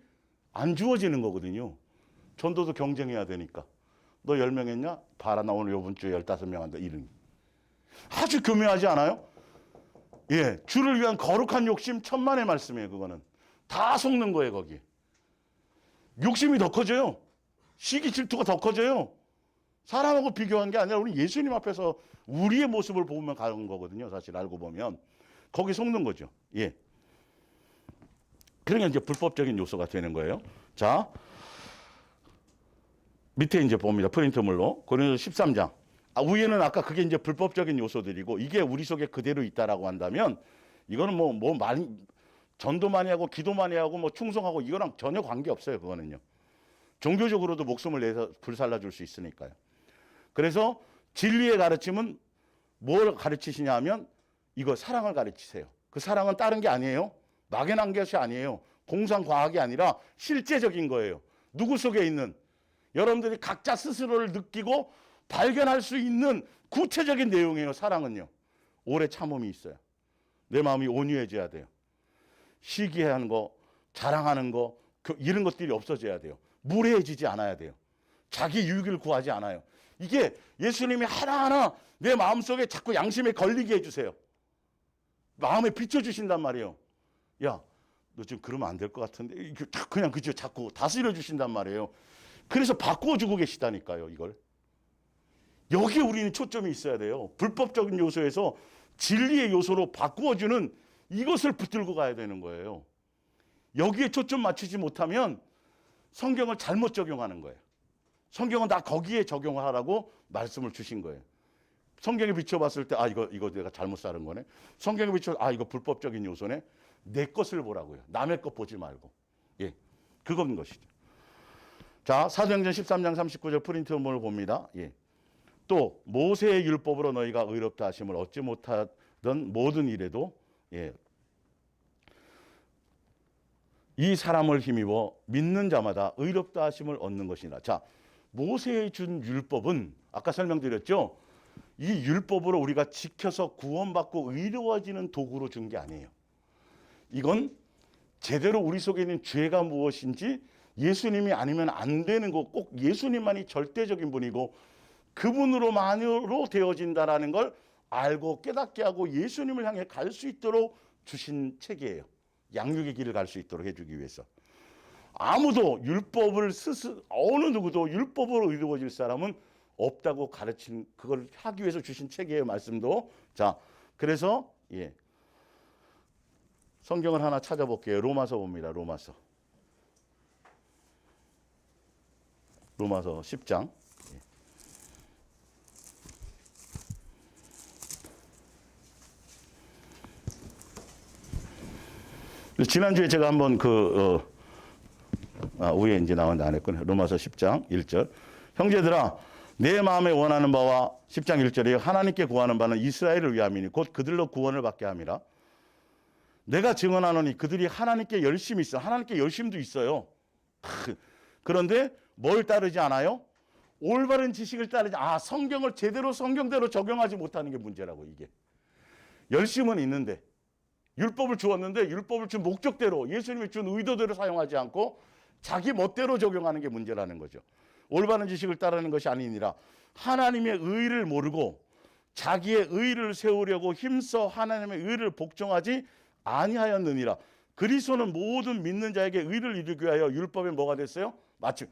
Speaker 1: 안 주어지는 거거든요. 전도도 경쟁해야 되니까. 너 10명 했냐? 봐라, 나 오늘 요번 주에 15명 한다. 이런. 아주 교묘하지 않아요? 예, 주를 위한 거룩한 욕심 천만의 말씀이에요. 그거는 다 속는 거예요. 거기 욕심이 더 커져요. 시기 질투가 더 커져요. 사람하고 비교한 게 아니라 우리 예수님 앞에서 우리의 모습을 보면 가는 거거든요. 사실 알고 보면 거기 속는 거죠. 예. 그러니까 이제 불법적인 요소가 되는 거예요. 자, 밑에 이제 봅니다. 프린트물로 고린도서 13장. 위에는 아까 그게 이제 불법적인 요소들이고, 이게 우리 속에 그대로 있다라고 한다면 이거는 전도 많이 하고 기도 많이 하고 충성하고 이거랑 전혀 관계 없어요. 그거는요. 종교적으로도 목숨을 내서 불살라 줄 수 있으니까요. 그래서 진리의 가르침은 뭘 가르치시냐 하면 이거 사랑을 가르치세요. 그 사랑은 다른 게 아니에요. 막연한 것이 아니에요. 공상과학이 아니라 실제적인 거예요. 누구 속에 있는, 여러분들이 각자 스스로를 느끼고 발견할 수 있는 구체적인 내용이에요. 사랑은요. 오래 참음이 있어요. 내 마음이 온유해져야 돼요. 시기하는 거, 자랑하는 거, 이런 것들이 없어져야 돼요. 무례해지지 않아야 돼요. 자기 유익을 구하지 않아요. 이게 예수님이 하나하나 내 마음속에 자꾸 양심에 걸리게 해주세요. 마음에 비춰주신단 말이에요. 야, 너 지금 그러면 안 될 것 같은데. 그냥 그죠. 자꾸 다스려 주신단 말이에요. 그래서 바꾸어주고 계시다니까요. 이걸. 여기에 우리는 초점이 있어야 돼요. 불법적인 요소에서 진리의 요소로 바꾸어주는 이것을 붙들고 가야 되는 거예요. 여기에 초점 맞추지 못하면 성경을 잘못 적용하는 거예요. 성경은 다 거기에 적용하라고 말씀을 주신 거예요. 성경에 비춰봤을 때 이거 내가 잘못 살은 거네. 성경에 비춰 이거 불법적인 요소네. 내 것을 보라고요. 남의 것 보지 말고. 예, 그건 것이죠. 자, 사도행전 13장 39절 프린트물을 봅니다. 예. 또 모세의 율법으로 너희가 의롭다 하심을 얻지 못하던 모든 일에도 이 사람을 힘입어 믿는 자마다 의롭다 하심을 얻는 것이라. 자, 모세의 준 율법은 아까 설명드렸죠. 이 율법으로 우리가 지켜서 구원받고 의로워지는 도구로 준 게 아니에요. 이건 제대로 우리 속에 있는 죄가 무엇인지, 예수님이 아니면 안 되는 거, 꼭 예수님만이 절대적인 분이고 그분으로만으로 되어진다라는 걸 알고 깨닫게 하고 예수님을 향해 갈 수 있도록 주신 책이에요. 양육의 길을 갈 수 있도록 해주기 위해서. 아무도 율법을 어느 누구도 율법으로 의로워질 사람은 없다고 가르친, 그걸 하기 위해서 주신 책이에요. 말씀도. 자, 그래서 성경을 하나 찾아볼게요. 로마서 봅니다. 로마서 10장. 지난주에 제가 한번 위에 이제 나왔는데 안 했군요. 로마서 10장 1절. 형제들아, 내 마음에 원하는 바와 10장 1절에 하나님께 구하는 바는 이스라엘을 위함이니 곧 그들로 구원을 받게 함이라. 내가 증언하노니 그들이 하나님께 열심이 있어. 하나님께 열심도 있어요. 그런데 뭘 따르지 않아요? 올바른 지식을 따르지. 성경을 제대로 성경대로 적용하지 못하는 게 문제라고. 이게 열심은 있는데 율법을 주었는데 율법을 준 목적대로 예수님이 준 의도대로 사용하지 않고 자기 멋대로 적용하는 게 문제라는 거죠. 올바른 지식을 따르는 것이 아니니라. 하나님의 의를 모르고 자기의 의를 세우려고 힘써 하나님의 의를 복종하지 아니하였느니라. 그리스도는 모든 믿는 자에게 의를 이루기 위하여 율법에 뭐가 됐어요? 마침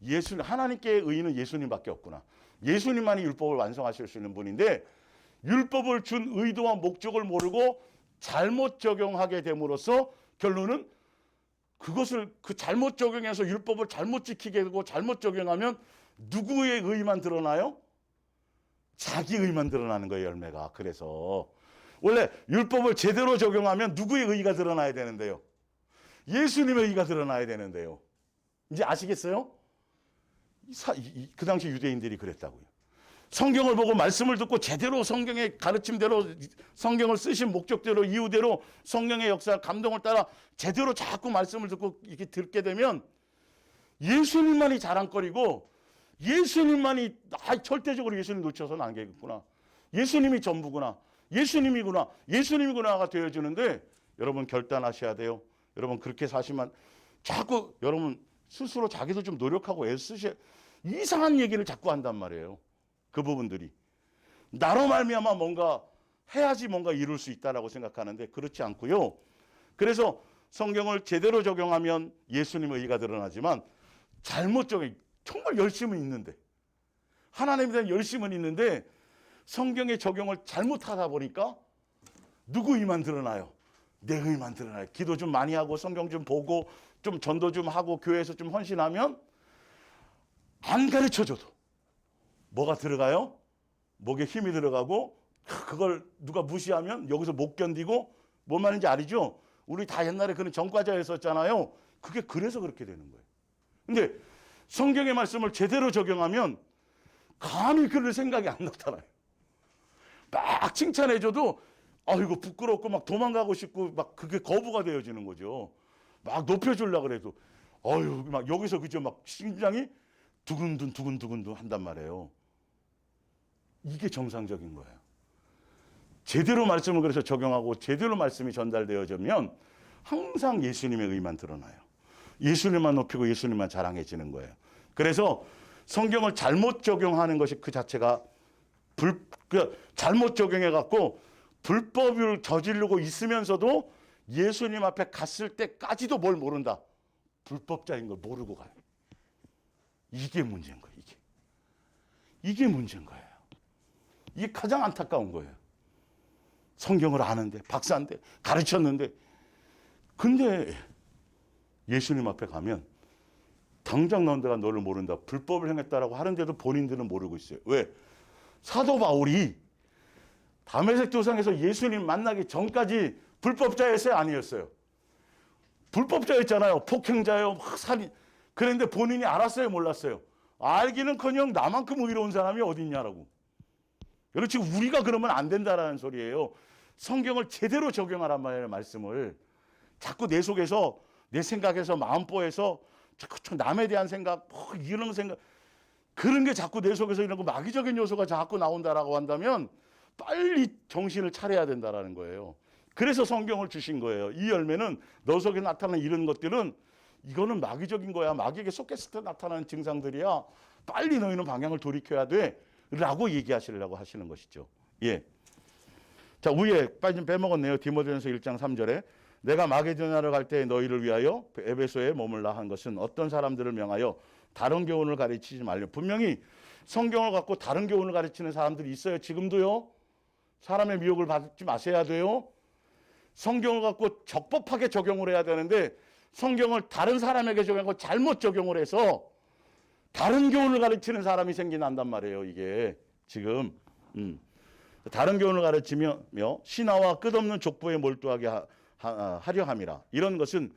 Speaker 1: 예수님, 하나님께 의는 예수님밖에 없구나. 예수님만이 율법을 완성하실 수 있는 분인데 율법을 준 의도와 목적을 모르고 잘못 적용하게 됨으로써 결론은 그것을 잘못 적용해서 율법을 잘못 지키게 되고 잘못 적용하면 누구의 의만 드러나요? 자기 의만 드러나는 거예요, 열매가. 그래서 원래 율법을 제대로 적용하면 누구의 의가 드러나야 되는데요? 예수님의 의가 드러나야 되는데요. 이제 아시겠어요? 그 당시 유대인들이 그랬다고요. 성경을 보고 말씀을 듣고 제대로 성경의 가르침대로 성경을 쓰신 목적대로 이유대로 성령의 역사 감동을 따라 제대로 자꾸 말씀을 듣고 이렇게 듣게 되면 예수님만이 자랑거리고 예수님만이 절대적으로 예수님 놓쳐서는 안 되겠구나. 예수님이 전부구나. 예수님이구나가 되어지는데 여러분 결단하셔야 돼요. 여러분 그렇게 사시면 자꾸 여러분 스스로 자기도 좀 노력하고 애쓰셔. 이상한 얘기를 자꾸 한단 말이에요. 그 부분들이 나로 말미암아 뭔가 해야지 뭔가 이룰 수 있다라고 생각하는데 그렇지 않고요. 그래서 성경을 제대로 적용하면 예수님의 의가 드러나지만 잘못 적용, 정말 열심은 있는데 하나님에 대한 열심은 있는데 성경의 적용을 잘못하다 보니까 누구 의만 드러나요? 내 의만 드러나요. 기도 좀 많이 하고 성경 좀 보고 좀 전도 좀 하고 교회에서 좀 헌신하면 안 가르쳐줘도 뭐가 들어가요? 목에 힘이 들어가고 그걸 누가 무시하면 여기서 못 견디고 뭔 말인지 알죠? 우리 다 옛날에 그런 전과자였었잖아요. 그게 그래서 그렇게 되는 거예요. 근데 성경의 말씀을 제대로 적용하면 감히 그럴 생각이 안 나타나요. 막 칭찬해줘도 이거 부끄럽고 막 도망가고 싶고 막 그게 거부가 되어지는 거죠. 막 높여주려고 그래도 막 여기서 그저 막 심장이 두근두근 한단 말이에요. 이게 정상적인 거예요. 제대로 말씀을 그래서 적용하고 제대로 말씀이 전달되어지면 항상 예수님의 의만 드러나요. 예수님만 높이고 예수님만 자랑해지는 거예요. 그래서 성경을 잘못 적용하는 것이 그 자체가 잘못 적용해갖고 불법을 저지르고 있으면서도 예수님 앞에 갔을 때까지도 뭘 모른다. 불법자인 걸 모르고 가요. 이게 문제인 거예요. 이게 문제인 거예요. 이게 가장 안타까운 거예요. 성경을 아는데 박사인데 가르쳤는데 근데 예수님 앞에 가면 당장 너가 너를 모른다. 불법을 행했다라고 하는데도 본인들은 모르고 있어요. 왜? 사도 바울이 다메섹 도상에서 예수님 만나기 전까지 불법자였어요? 아니었어요? 불법자였잖아요. 폭행자예요. 막 살인. 그런데 본인이 알았어요? 몰랐어요? 알기는커녕 나만큼 의로운 사람이 어디 있냐라고. 그렇지 우리가 그러면 안 된다라는 소리예요. 성경을 제대로 적용하란 말이에요. 말씀을. 자꾸 내 속에서 내 생각에서 마음보에서 자꾸 남에 대한 생각 이런 생각 그런 게 자꾸 내 속에서 이런 거 마귀적인 요소가 자꾸 나온다라고 한다면 빨리 정신을 차려야 된다라는 거예요. 그래서 성경을 주신 거예요. 이 열매는 너 속에 나타나는 이런 것들은 이거는 마귀적인 거야. 마귀에게 속했을 때 나타나는 증상들이야. 빨리 너희는 방향을 돌이켜야 돼. 라고 얘기하시려고 하시는 것이죠. 예. 자, 위에 빨리 좀 빼먹었네요. 디모데전서 1장 3절에 내가 마게도냐로 갈 때 너희를 위하여 에베소에 머물라 한 것은 어떤 사람들을 명하여 다른 교훈을 가르치지 말려. 분명히 성경을 갖고 다른 교훈을 가르치는 사람들이 있어요. 지금도요. 사람의 미혹을 받지 마셔야 돼요. 성경을 갖고 적법하게 적용을 해야 되는데 성경을 다른 사람에게 적용하고 잘못 적용을 해서 다른 교훈을 가르치는 사람이 생겨난단 말이에요. 이게 지금 다른 교훈을 가르치며 신하와 끝없는 족보에 몰두하게 하려 함이라. 이런 것은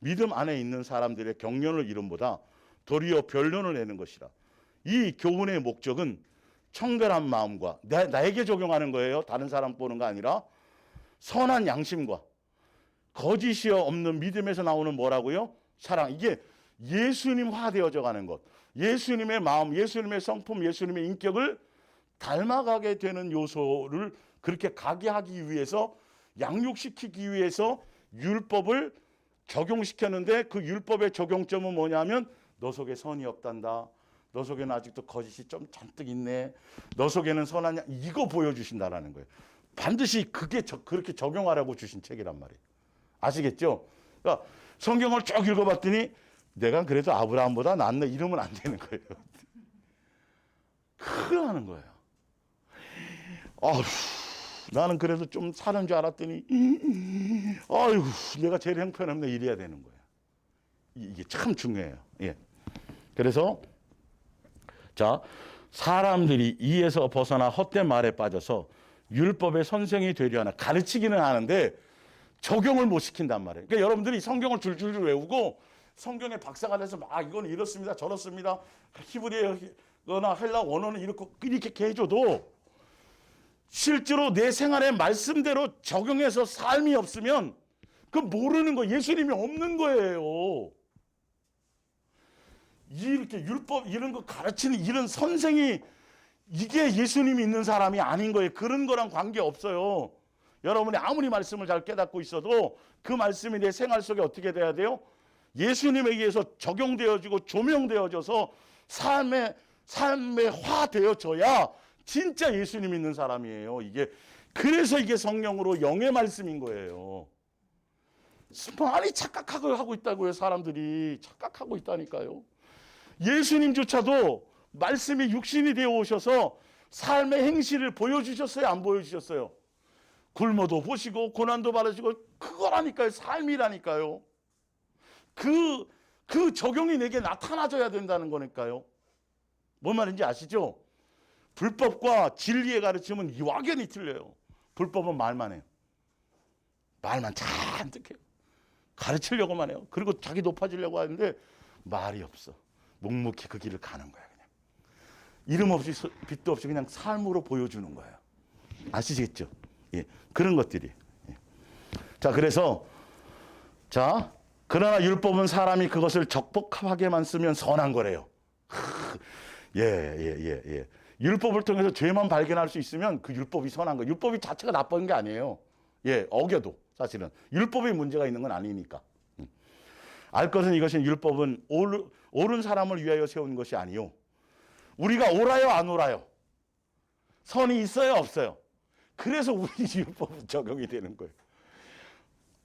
Speaker 1: 믿음 안에 있는 사람들의 경륜을 이름보다 도리어 변론을 내는 것이라. 이 교훈의 목적은 청결한 마음과 나에게 적용하는 거예요. 다른 사람 보는 거 아니라 선한 양심과 거짓이 없는 믿음에서 나오는 뭐라고요? 사랑. 이게 예수님화되어져 가는 것. 예수님의 마음, 예수님의 성품, 예수님의 인격을 닮아가게 되는 요소를 그렇게 가게 하기 위해서, 양육시키기 위해서 율법을 적용시켰는데, 그 율법의 적용점은 뭐냐면 너 속에 선이 없단다. 너 속에는 아직도 거짓이 좀 잔뜩 있네. 너 속에는 선한 이거 보여주신다라는 거예요. 반드시 그렇게 적용하라고 주신 책이란 말이에요. 아시겠죠? 그러니까 성경을 쭉 읽어봤더니 내가 그래도 아브라함보다 낫네 이러면 안 되는 거예요. 큰일 나는 거예요. 아휴, 나는 그래도 좀 사는 줄 알았더니 아휴, 내가 제일 형편없네 이래야 되는 거예요. 이게 참 중요해요. 예. 그래서 자, 사람들이 이에서 벗어나 헛된 말에 빠져서 율법의 선생이 되려 하나, 가르치기는 하는데 적용을 못 시킨단 말이에요. 그러니까 여러분들이 성경을 줄줄줄 외우고 성경에 박사가 돼서 막 이거는 이렇습니다, 저렇습니다, 히브리어나 헬라 원어는 이렇게 해줘도 실제로 내 생활의 말씀대로 적용해서 삶이 없으면 그 모르는 거, 예수님이 없는 거예요. 이렇게 율법 이런 거 가르치는 이런 선생이, 이게 예수님이 있는 사람이 아닌 거예요. 그런 거랑 관계 없어요. 여러분이 아무리 말씀을 잘 깨닫고 있어도 그 말씀이 내 생활 속에 어떻게 돼야 돼요? 예수님에 의해서 적용되어지고 조명되어져서 삶에 화되어져야 진짜 예수님 있는 사람이에요. 그래서 이게 성령으로 영의 말씀인 거예요. 많이 착각하고 하고 있다고요. 사람들이 착각하고 있다니까요. 예수님조차도 말씀이 육신이 되어 오셔서 삶의 행실을 보여주셨어요? 안 보여주셨어요? 굶어도 보시고 고난도 받으시고, 그거라니까요. 삶이라니까요. 그 적용이 내게 나타나줘야 된다는 거니까요. 뭔 말인지 아시죠? 불법과 진리의 가르침은 확연히 틀려요. 불법은 말만 해요. 말만 잔뜩 해요. 가르치려고만 해요. 그리고 자기 높아지려고 하는데 말이 없어. 묵묵히 그 길을 가는 거야. 그냥 이름 없이 빛도 없이 그냥 삶으로 보여주는 거예요. 아시겠죠? 예, 그런 것들이. 예. 자, 그래서 그러나 율법은 사람이 그것을 적복하게만 쓰면 선한 거래요. 예. 율법을 통해서 죄만 발견할 수 있으면 그 율법이 선한 거예요. 율법이 자체가 나쁜 게 아니에요. 예, 어겨도 사실은 율법에 문제가 있는 건 아니니까. 알 것은 이것은 율법은 옳은 사람을 위하여 세운 것이 아니요, 우리가 옳아요 안 옳아요, 선이 있어요 없어요, 그래서 우리 율법은 적용이 되는 거예요.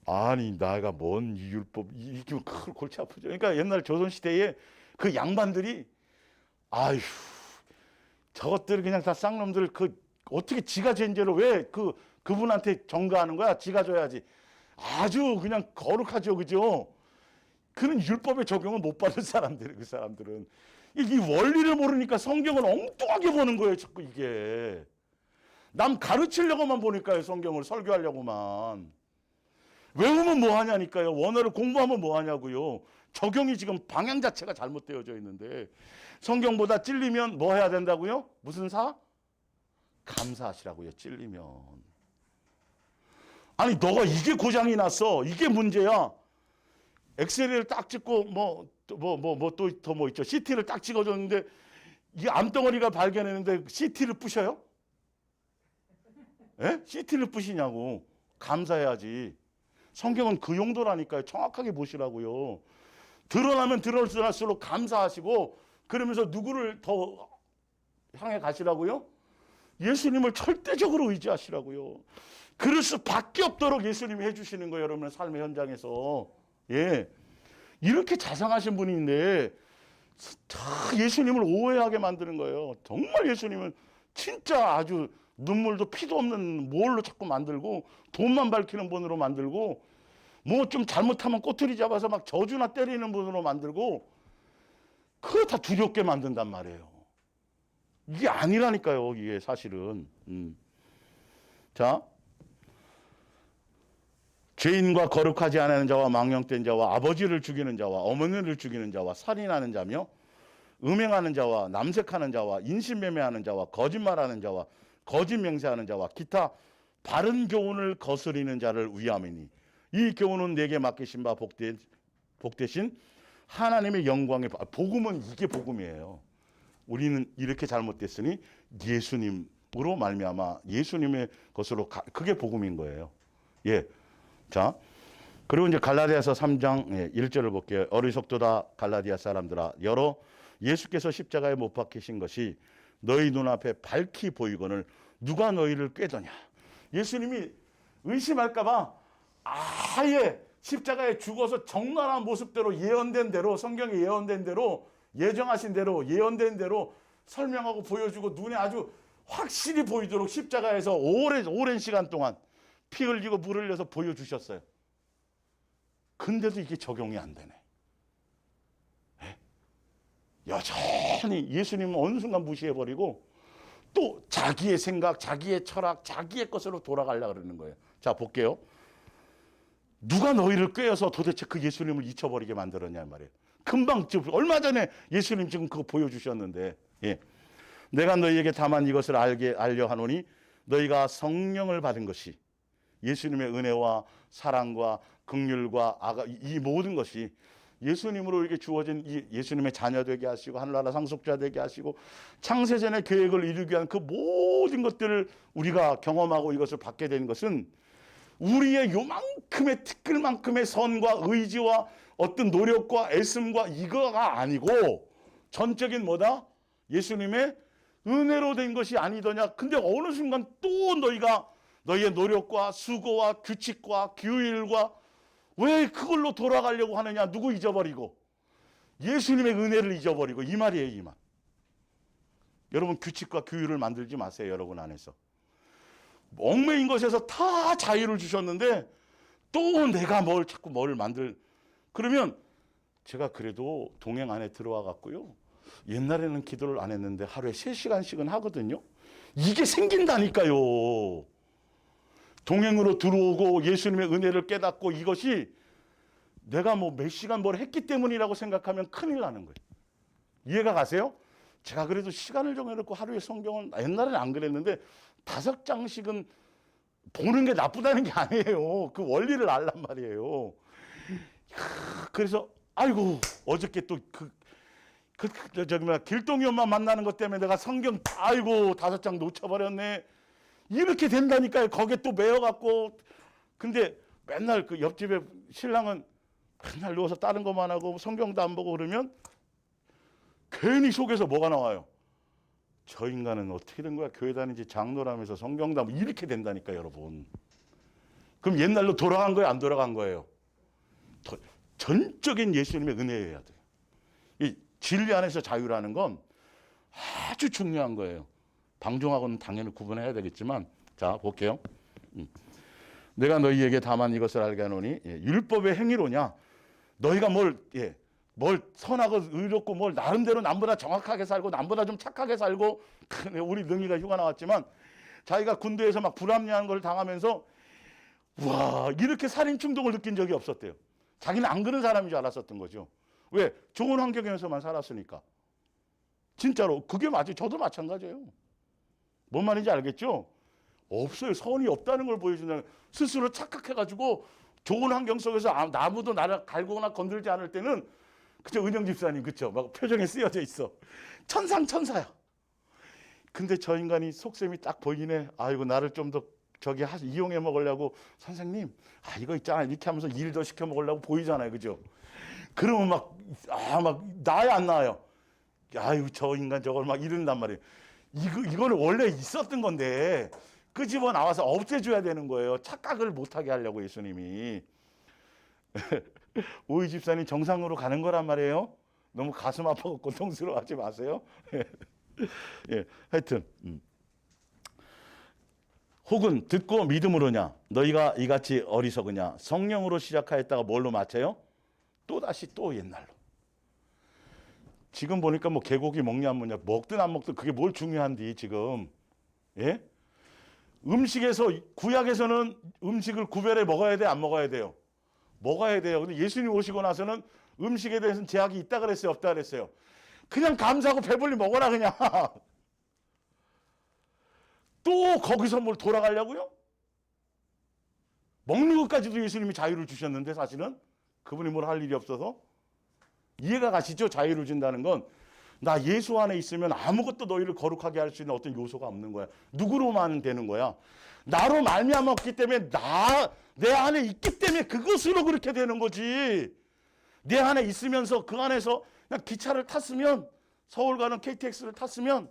Speaker 1: 아니 나가 뭔 율법, 이게 골치 아프죠. 그러니까 옛날 조선시대에 그 양반들이 아휴 저것들 그냥 다 쌍놈들, 어떻게 지가 죄인 죄로 왜 그분한테 전가하는 거야? 지가 줘야지. 아주 그냥 거룩하죠, 그죠? 그런 율법의 적용을 못 받은 사람들, 그 사람들은 이 원리를 모르니까 성경을 엉뚱하게 보는 거예요. 자꾸 이게 남 가르치려고만 보니까요. 성경을 설교하려고만. 외우면 뭐 하냐니까요. 원어를 공부하면 뭐 하냐고요. 적용이 지금 방향 자체가 잘못되어져 있는데, 성경보다 찔리면 뭐 해야 된다고요? 무슨 감사하시라고요. 찔리면. 아니 너가 이게 고장이 났어, 이게 문제야. 엑스레이를 딱 찍고 또 있죠. CT를 딱 찍어줬는데 이 암덩어리가 발견했는데 CT를 부셔요? 예? CT를 부시냐고. 감사해야지. 성경은 그 용도라니까요. 정확하게 보시라고요. 드러나면 드러날수록 감사하시고, 그러면서 누구를 더 향해 가시라고요? 예수님을 절대적으로 의지하시라고요. 그럴 수밖에 없도록 예수님이 해주시는 거예요. 여러분의 삶의 현장에서. 예, 이렇게 자상하신 분인데 예수님을 오해하게 만드는 거예요. 정말 예수님은 진짜 아주 눈물도 피도 없는 뭘로 자꾸 만들고, 돈만 밝히는 분으로 만들고, 뭐 좀 잘못하면 꼬투리 잡아서 막 저주나 때리는 분으로 만들고, 그거 다 두렵게 만든단 말이에요. 이게 아니라니까요. 이게 사실은. 자, 죄인과 거룩하지 않은 자와 망령된 자와 아버지를 죽이는 자와 어머니를 죽이는 자와 살인하는 자며 음행하는 자와 남색하는 자와 인신매매하는 자와 거짓말하는 자와 거짓 맹세하는 자와 기타 바른 교훈을 거스리는 자를 위함이니 이 교훈은 내게 맡기신 바 복되신 하나님의 영광의 복음은 이게 복음이에요. 우리는 이렇게 잘못됐으니 예수님으로 말미암아 예수님의 것으로 그게 복음인 거예요. 예. 자, 그리고 이제 갈라디아서 3장 1절을 볼게요. 어리석도다 갈라디아 사람들아 여러 예수께서 십자가에 못 박히신 것이 너희 눈앞에 밝히 보이거늘 누가 너희를 꾀더냐. 예수님이 의심할까 봐 아예 십자가에 죽어서 적나라한 모습대로 예언된 대로 성경에 예언된 대로 예정하신 대로 예언된 대로 설명하고 보여주고 눈에 아주 확실히 보이도록 십자가에서 오랜 시간 동안 피 흘리고 물 흘려서 보여주셨어요. 근데도 이게 적용이 안 되네. 네? 여전히 예수님은 어느 순간 무시해버리고 또 자기의 생각, 자기의 철학, 자기의 것으로 돌아가려고 그러는 거예요. 자, 볼게요. 누가 너희를 꾀어서 도대체 그 예수님을 잊혀버리게 만들었냐 말이에요. 금방 얼마 전에 예수님 지금 그거 보여주셨는데, 예. 내가 너희에게 다만 이것을 알려 하노니 너희가 성령을 받은 것이 예수님의 은혜와 사랑과 긍휼과 이 모든 것이 예수님으로 이렇게 주어진 이 예수님의 자녀 되게 하시고 하늘나라 상속자 되게 하시고 창세전의 계획을 이루기 위한 그 모든 것들을 우리가 경험하고 이것을 받게 된 것은 우리의 요만큼의 티끌만큼의 선과 의지와 어떤 노력과 애씀과 이거가 아니고 전적인 뭐다? 예수님의 은혜로 된 것이 아니더냐. 근데 어느 순간 또 너희가 너희의 노력과 수고와 규칙과 규율과 왜 그걸로 돌아가려고 하느냐. 누구 잊어버리고 예수님의 은혜를 잊어버리고 이 말이에요. 이 말. 여러분 규칙과 규율을 만들지 마세요. 여러분 안에서. 얽매인 것에서 다 자유를 주셨는데 또 내가 자꾸 뭘 그러면 제가 그래도 동행 안에 들어와 갖고요. 옛날에는 기도를 안 했는데 하루에 3시간씩은 하거든요. 이게 생긴다니까요. 동행으로 들어오고 예수님의 은혜를 깨닫고 이것이 내가 몇 시간 뭘 했기 때문이라고 생각하면 큰일 나는 거예요. 이해가 가세요? 제가 그래도 시간을 정해놓고 하루에 성경은 옛날에는 안 그랬는데 5장씩은 보는 게 나쁘다는 게 아니에요. 그 원리를 알란 말이에요. 그래서 아이고 어저께 또 길동이 엄마 만나는 것 때문에 내가 성경 아이고 5장 놓쳐버렸네. 이렇게 된다니까요. 거기에 또 매여갖고. 근데 맨날 그 옆집에 신랑은 맨날 누워서 다른 것만 하고 성경도 안 보고 그러면 괜히 속에서 뭐가 나와요. 저 인간은 어떻게 된 거야? 교회 다니지 장로라면서 성경도 안 보고 이렇게 된다니까 여러분. 그럼 옛날로 돌아간 거예요? 안 돌아간 거예요? 전적인 예수님의 은혜여야 돼요. 이 진리 안에서 자유라는 건 아주 중요한 거예요. 방종하고는 당연히 구분해야 되겠지만 자 볼게요. 내가 너희에게 다만 이것을 알게 하노니 율법의 행위로냐 너희가 뭘 선하고 의롭고 뭘 나름대로 남보다 정확하게 살고 남보다 좀 착하게 살고 우리 능이가 휴가 나왔지만 자기가 군대에서 막 불합리한 걸 당하면서 와 이렇게 살인 충동을 느낀 적이 없었대요. 자기는 안 그런 사람인 줄 알았었던 거죠. 왜? 좋은 환경에서만 살았으니까. 진짜로 그게 맞아요. 저도 마찬가지예요. 뭔 말인지 알겠죠? 없어요. 선이 없다는 걸 보여준다는 스스로 착각해가지고 좋은 환경 속에서 아무도 나를 갈구거나 건들지 않을 때는 그죠? 은영 집사님 그쵸? 막 표정에 쓰여져 있어. 천상천사야. 근데 저 인간이 속셈이 딱 보이네. 아이고 나를 좀 더 이용해 먹으려고 선생님 이거 있잖아 이렇게 하면서 일 더 시켜 먹으려고 보이잖아요. 그죠? 그러면 막 나야 안 나와요. 아유 저 인간 저걸 막 이른단 말이에요. 이거는 원래 있었던 건데 끄집어 나와서 없애줘야 되는 거예요. 착각을 못하게 하려고 예수님이. 오이 집사님 정상으로 가는 거란 말이에요. 너무 가슴 아파서 고통스러워하지 마세요. 예, 하여튼 혹은 듣고 믿음으로냐 너희가 이같이 어리석으냐 성령으로 시작하였다가 뭘로 마쳐요? 또다시 또 옛날로. 지금 보니까 개고기 먹냐 안 먹냐 먹든 안 먹든 그게 뭘 중요한디 지금. 예? 음식에서 구약에서는 음식을 구별해 먹어야 돼, 안 먹어야 돼요? 먹어야 돼요. 근데 예수님 오시고 나서는 음식에 대해서는 제약이 있다 그랬어요, 없다 그랬어요? 그냥 감사하고 배불리 먹어라 그냥. 또 거기서 뭘 돌아가려고요? 먹는 것까지도 예수님이 자유를 주셨는데 사실은 그분이 뭘 할 일이 없어서. 이해가 가시죠? 자유를 준다는 건 나 예수 안에 있으면 아무것도 너희를 거룩하게 할 수 있는 어떤 요소가 없는 거야. 누구로만 되는 거야? 나로 말미암아 없기 때문에 내 안에 있기 때문에 그것으로 그렇게 되는 거지. 내 안에 있으면서 그 안에서 그냥 기차를 탔으면, 서울 가는 KTX를 탔으면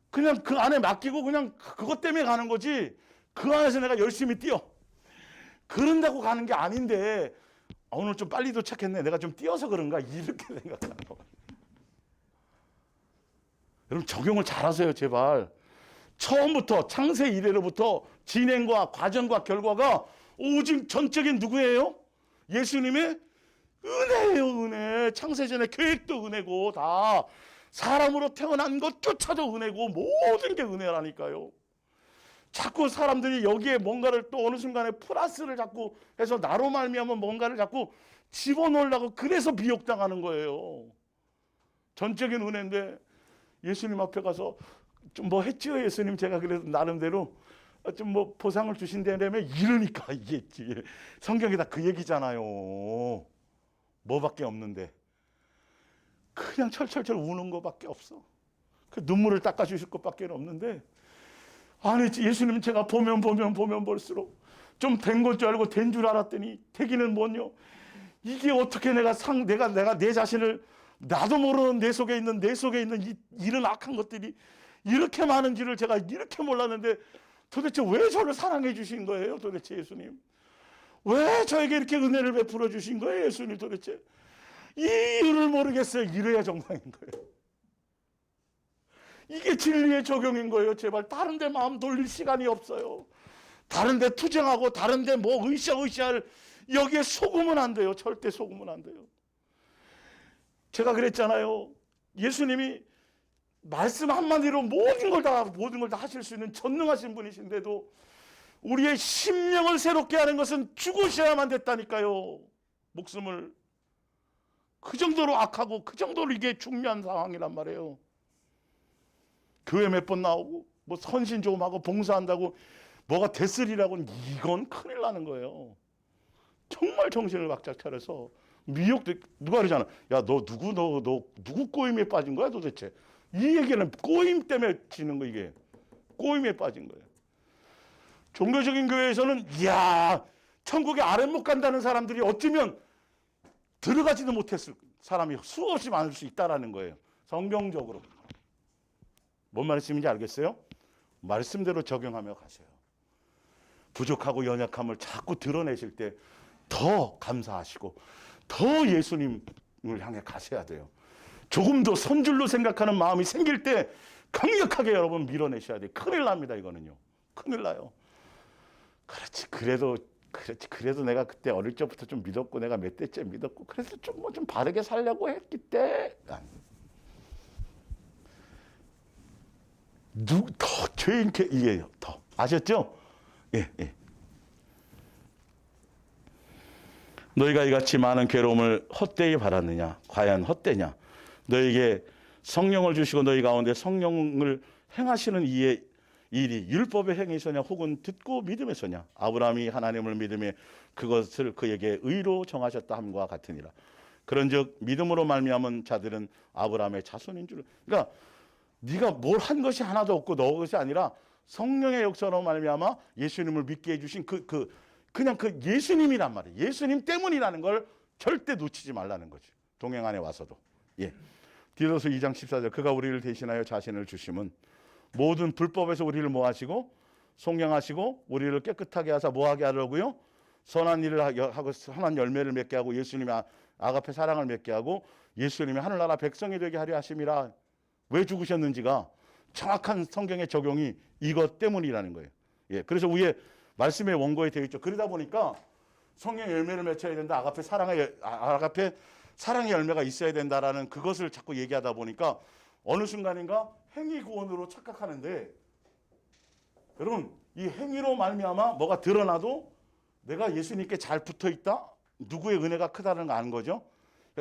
Speaker 1: 그냥 그 안에 맡기고 그냥 그것 때문에 가는 거지. 그 안에서 내가 열심히 뛰어. 그런다고 가는 게 아닌데, 오늘 좀 빨리 도착했네, 내가 좀 뛰어서 그런가, 이렇게 생각하는 거예요. 여러분 적용을 잘하세요, 제발. 처음부터 창세 이래로부터 진행과 과정과 결과가 오직 전적인 누구예요? 예수님의 은혜예요, 은혜. 창세전의 계획도 은혜고, 다 사람으로 태어난 것조차도 은혜고, 모든 게 은혜라니까요. 자꾸 사람들이 여기에 뭔가를 또 어느 순간에 플러스를 자꾸 해서 나로 말미암아 뭔가를 자꾸 집어넣으려고, 그래서 미혹당하는 거예요. 전적인 은혜인데 예수님 앞에 가서 좀 뭐 했지요, 예수님? 제가 그래도 나름대로 좀 뭐 보상을 주신다면, 이러니까 이게 성경에 다 그 얘기잖아요. 뭐밖에 없는데 그냥 철철철 우는 것밖에 없어. 그 눈물을 닦아주실 것밖에 없는데, 아니 예수님 제가 보면 볼수록 좀 된 것 줄 알고 된 줄 알았더니 되기는 뭐요? 이게 어떻게 내가 내 자신을, 나도 모르는 내 속에 있는 이런 악한 것들이 이렇게 많은지를 제가 이렇게 몰랐는데, 도대체 왜 저를 사랑해 주신 거예요? 도대체 예수님 왜 저에게 이렇게 은혜를 베풀어 주신 거예요? 예수님 도대체 이 이유를 모르겠어요. 이래야 정상인 거예요. 이게 진리의 적용인 거예요. 제발 다른 데 마음 돌릴 시간이 없어요. 다른 데 투정하고 다른 데 뭐 으쌰으쌰할, 여기에 속으면 안 돼요. 절대 속으면 안 돼요. 제가 그랬잖아요. 예수님이 말씀 한마디로 모든 걸 다 하실 수 있는 전능하신 분이신데도 우리의 심령을 새롭게 하는 것은 죽으셔야만 됐다니까요. 목숨을. 그 정도로 악하고 그 정도로 이게 중요한 상황이란 말이에요. 교회 몇 번 나오고 뭐 헌신 좀 하고 봉사한다고 뭐가 됐으리라고, 이건 큰일 나는 거예요. 정말 정신을 바짝 차려서. 미혹도, 누가 그러잖아, 야 너 누구 꼬임에 빠진 거야 도대체? 이 얘기는 꼬임 때문에 지는 거, 이게 꼬임에 빠진 거예요. 종교적인 교회에서는 이야 천국에 아랫목 간다는 사람들이 어쩌면 들어가지도 못했을 사람이 수없이 많을 수 있다라는 거예요. 성경적으로. 뭔 말씀인지 알겠어요? 말씀대로 적용하며 가세요. 부족하고 연약함을 자꾸 드러내실 때 더 감사하시고 더 예수님을 향해 가셔야 돼요. 조금 더 선줄로 생각하는 마음이 생길 때 강력하게 여러분 밀어내셔야 돼요. 큰일 납니다, 이거는요. 큰일 나요. 그래도 내가 그때 어릴 적부터 좀 믿었고, 내가 몇 대째 믿었고, 그래서 좀 바르게 살려고 했기 때, 더 죄인께 이게요. 더 아셨죠? 예. 너희가 이같이 많은 괴로움을 헛되이 바랐느냐? 과연 헛되냐? 너에게 성령을 주시고 너희 가운데 성령을 행하시는 이의 일이 율법의 행위서냐 혹은 듣고 믿음에서냐? 아브라함이 하나님을 믿음에 그것을 그에게 의로 정하셨다 함과 같으니라. 그런즉 믿음으로 말미암은 자들은 아브라함의 자손인 줄. 그러니까 네가 뭘 한 것이 하나도 없고 너 것이 아니라 성령의 역사로 말미암아 예수님을 믿게 해주신 그냥 그 예수님이란 말이에요. 예수님 때문이라는 걸 절대 놓치지 말라는 거죠. 동행 안에 와서도. 예. 디도서 2장 14절 그가 우리를 대신하여 자신을 주심은 모든 불법에서 우리를 뭐하시고 속량하시고 우리를 깨끗하게 하사 뭐하게 하려고요? 선한 일을 하고 선한 열매를 맺게 하고 예수님의 아가페 사랑을 맺게 하고 예수님의 하늘나라 백성이 되게 하려 하심이라. 왜 죽으셨는지가 정확한 성경의 적용이 이것 때문이라는 거예요. 예. 그래서 위에 말씀의 원고에 되어 있죠. 그러다 보니까 성령의 열매를 맺혀야 된다. 아가페 사랑의 열매가 있어야 된다라는 그것을 자꾸 얘기하다 보니까 어느 순간인가 행위 구원으로 착각하는데 여러분, 이 행위로 말미암아 뭐가 드러나도 내가 예수님께 잘 붙어 있다? 누구의 은혜가 크다는 거 아는 거죠?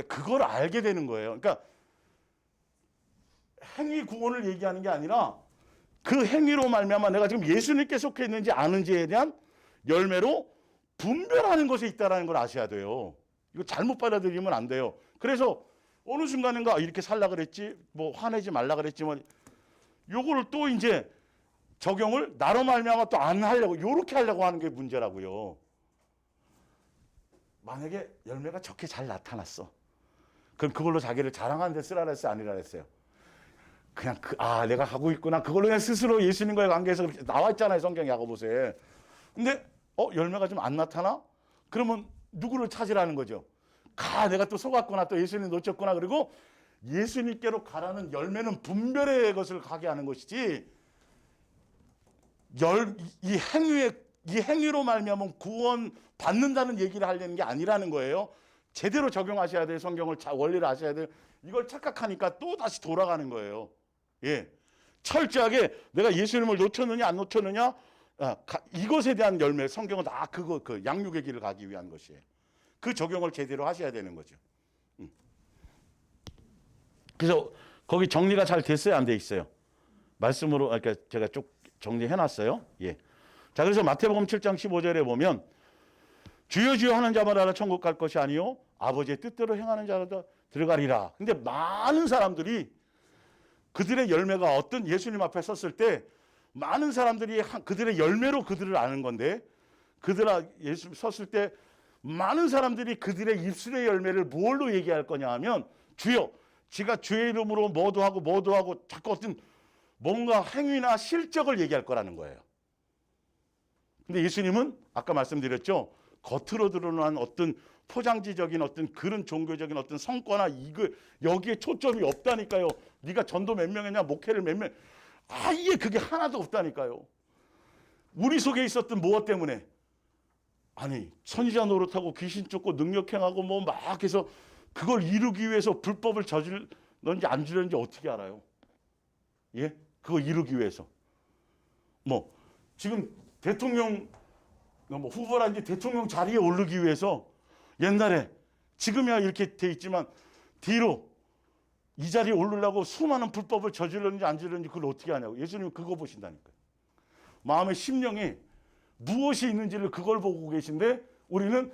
Speaker 1: 그걸 알게 되는 거예요. 그러니까 행위 구원을 얘기하는 게 아니라 그 행위로 말미암아 내가 지금 예수님께 속해 있는지 아는지에 대한 열매로 분별하는 것에 있다는 걸 아셔야 돼요. 이거 잘못 받아들이면 안 돼요. 그래서 어느 순간인가 이렇게 살라 그랬지, 뭐 화내지 말라 그랬지, 뭐 요거를 또 이제 적용을 나로 말미암아 또 안 하려고, 요렇게 하려고 하는 게 문제라고요. 만약에 열매가 좋게 잘 나타났어. 그럼 그걸로 자기를 자랑하는 데 쓰라 그랬어요, 아니라 그랬어요? 그냥 내가 하고 있구나. 그걸로 그냥 스스로 예수님과의 관계에서 나와 있잖아요, 성경 야고보서에. 근데 열매가 좀 안 나타나? 그러면 누구를 찾으라는 거죠? 내가 또 속았구나, 또 예수님 놓쳤구나. 그리고 예수님께로 가라는 열매는 분별의 것을 가게 하는 것이지, 이 행위로 말미암아 구원 받는다는 얘기를 하려는 게 아니라는 거예요. 제대로 적용하셔야 돼요. 성경을 원리를 아셔야 돼요. 이걸 착각하니까 또 다시 돌아가는 거예요. 예, 철저하게 내가 예수님을 놓쳤느냐 안 놓쳤느냐, 이것에 대한 열매, 성경은 다 그 양육의 길을 가기 위한 것이에요. 그 적용을 제대로 하셔야 되는 거죠. 그래서 거기 정리가 잘 됐어요, 안 돼 있어요? 말씀으로, 그러니까 제가 쭉 정리해놨어요. 예. 자, 그래서 마태복음 7장 15절에 보면 주여 주여 하는 자마다 천국 갈 것이 아니요 아버지의 뜻대로 행하는 자마다 들어가리라. 근데 많은 사람들이 그들의 열매가 어떤, 예수님 앞에 섰을 때 많은 사람들이 그들의 열매로 그들을 아는 건데, 예수 섰을 때 많은 사람들이 그들의 입술의 열매를 뭘로 얘기할 거냐 하면, 주여, 지가 주의 이름으로 뭐도 하고 자꾸 어떤 뭔가 행위나 실적을 얘기할 거라는 거예요. 근데 예수님은 아까 말씀드렸죠. 겉으로 드러난 어떤 포장지적인 어떤 그런 종교적인 어떤 성과나 여기에 초점이 없다니까요. 네가 전도 몇 명 했냐, 목회를 몇 명, 아예 그게 하나도 없다니까요. 우리 속에 있었던 무엇 때문에? 아니, 선지자 노릇하고 귀신 쫓고 능력행하고 뭐 막 해서 그걸 이루기 위해서 불법을 저질렀는지 안 저질렀는지 어떻게 알아요? 예? 그거 이루기 위해서. 뭐 지금 대통령 후보라든지 대통령 자리에 오르기 위해서 옛날에, 지금이야 이렇게 돼 있지만 뒤로 이 자리에 오르려고 수많은 불법을 저질렀는지 안 저질렀는지 그걸 어떻게 하냐고. 예수님은 그거 보신다니까요. 마음의 심령에 무엇이 있는지를 그걸 보고 계신데, 우리는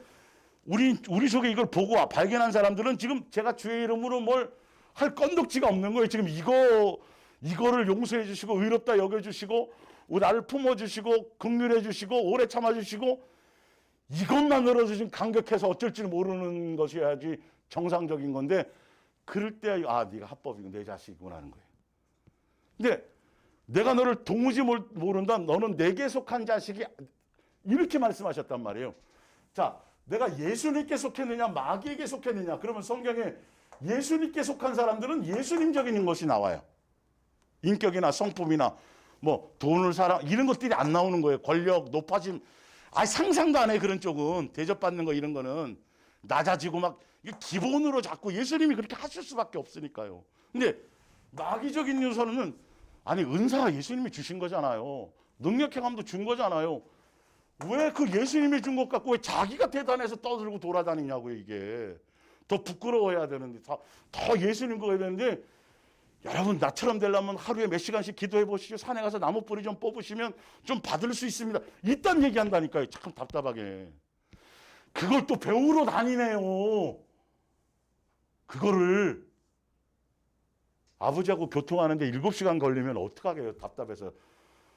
Speaker 1: 우리 속에 이걸 보고 발견한 사람들은 지금 제가 주의 이름으로 뭘 할 건덕지가 없는 거예요. 지금 이거를 용서해 주시고 의롭다 여겨주시고 나를 품어주시고 긍휼해 주시고 오래 참아주시고, 이것만으로도 지금 감격해서 어쩔 줄 모르는 것이어야지 정상적인 건데, 그럴 때 네가 합법이고 내 자식이구나 하는 거예요. 근데 내가 너를 도무지 모른다, 너는 내게 속한 자식이, 이렇게 말씀하셨단 말이에요. 자, 내가 예수님께 속했느냐 마귀에게 속했느냐, 그러면 성경에 예수님께 속한 사람들은 예수님적인 것이 나와요. 인격이나 성품이나 뭐 돈을 사랑, 이런 것들이 안 나오는 거예요. 권력, 높아짐, 상상도 안 해. 그런 쪽은 대접받는 거, 이런 거는 낮아지고 막 기본으로 자꾸 예수님이 그렇게 하실 수밖에 없으니까요. 근데 마귀적인 요소는, 은사가 예수님이 주신 거잖아요. 능력 행함도 준 거잖아요. 왜 그 예수님이 준 것 갖고 왜 자기가 대단해서 떠들고 돌아다니냐고요. 이게 더 부끄러워해야 되는데, 더 예수님 거 해야 되는데, 여러분 나처럼 되려면 하루에 몇 시간씩 기도해 보시죠. 산에 가서 나무 뿌리 좀 뽑으시면 좀 받을 수 있습니다. 이딴 얘기한다니까요. 참 답답하게. 그걸 또 배우러 다니네요. 그거를 아버지하고 교통하는데 7시간 걸리면 어떡하게요. 답답해서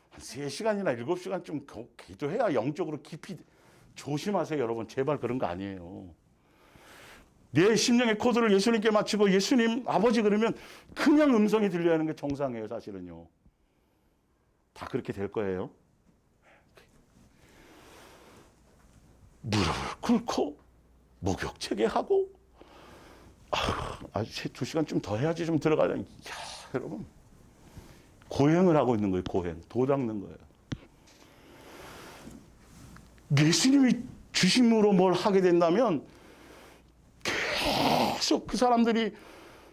Speaker 1: 한 3시간이나 7시간 좀 기도해야 영적으로 깊이. 조심하세요, 여러분. 제발 그런 거 아니에요. 내 심령의 코드를 예수님께 맞추고 예수님 아버지 그러면 그냥 음성이 들려야 하는 게 정상이에요. 사실은요. 다 그렇게 될 거예요. 무릎을 꿇고 목욕 체계하고 2시간 좀 더 해야지 좀 들어가려니. 여러분 고행을 하고 있는 거예요. 고행. 도 닦는 거예요. 예수님이 주심으로 뭘 하게 된다면 계속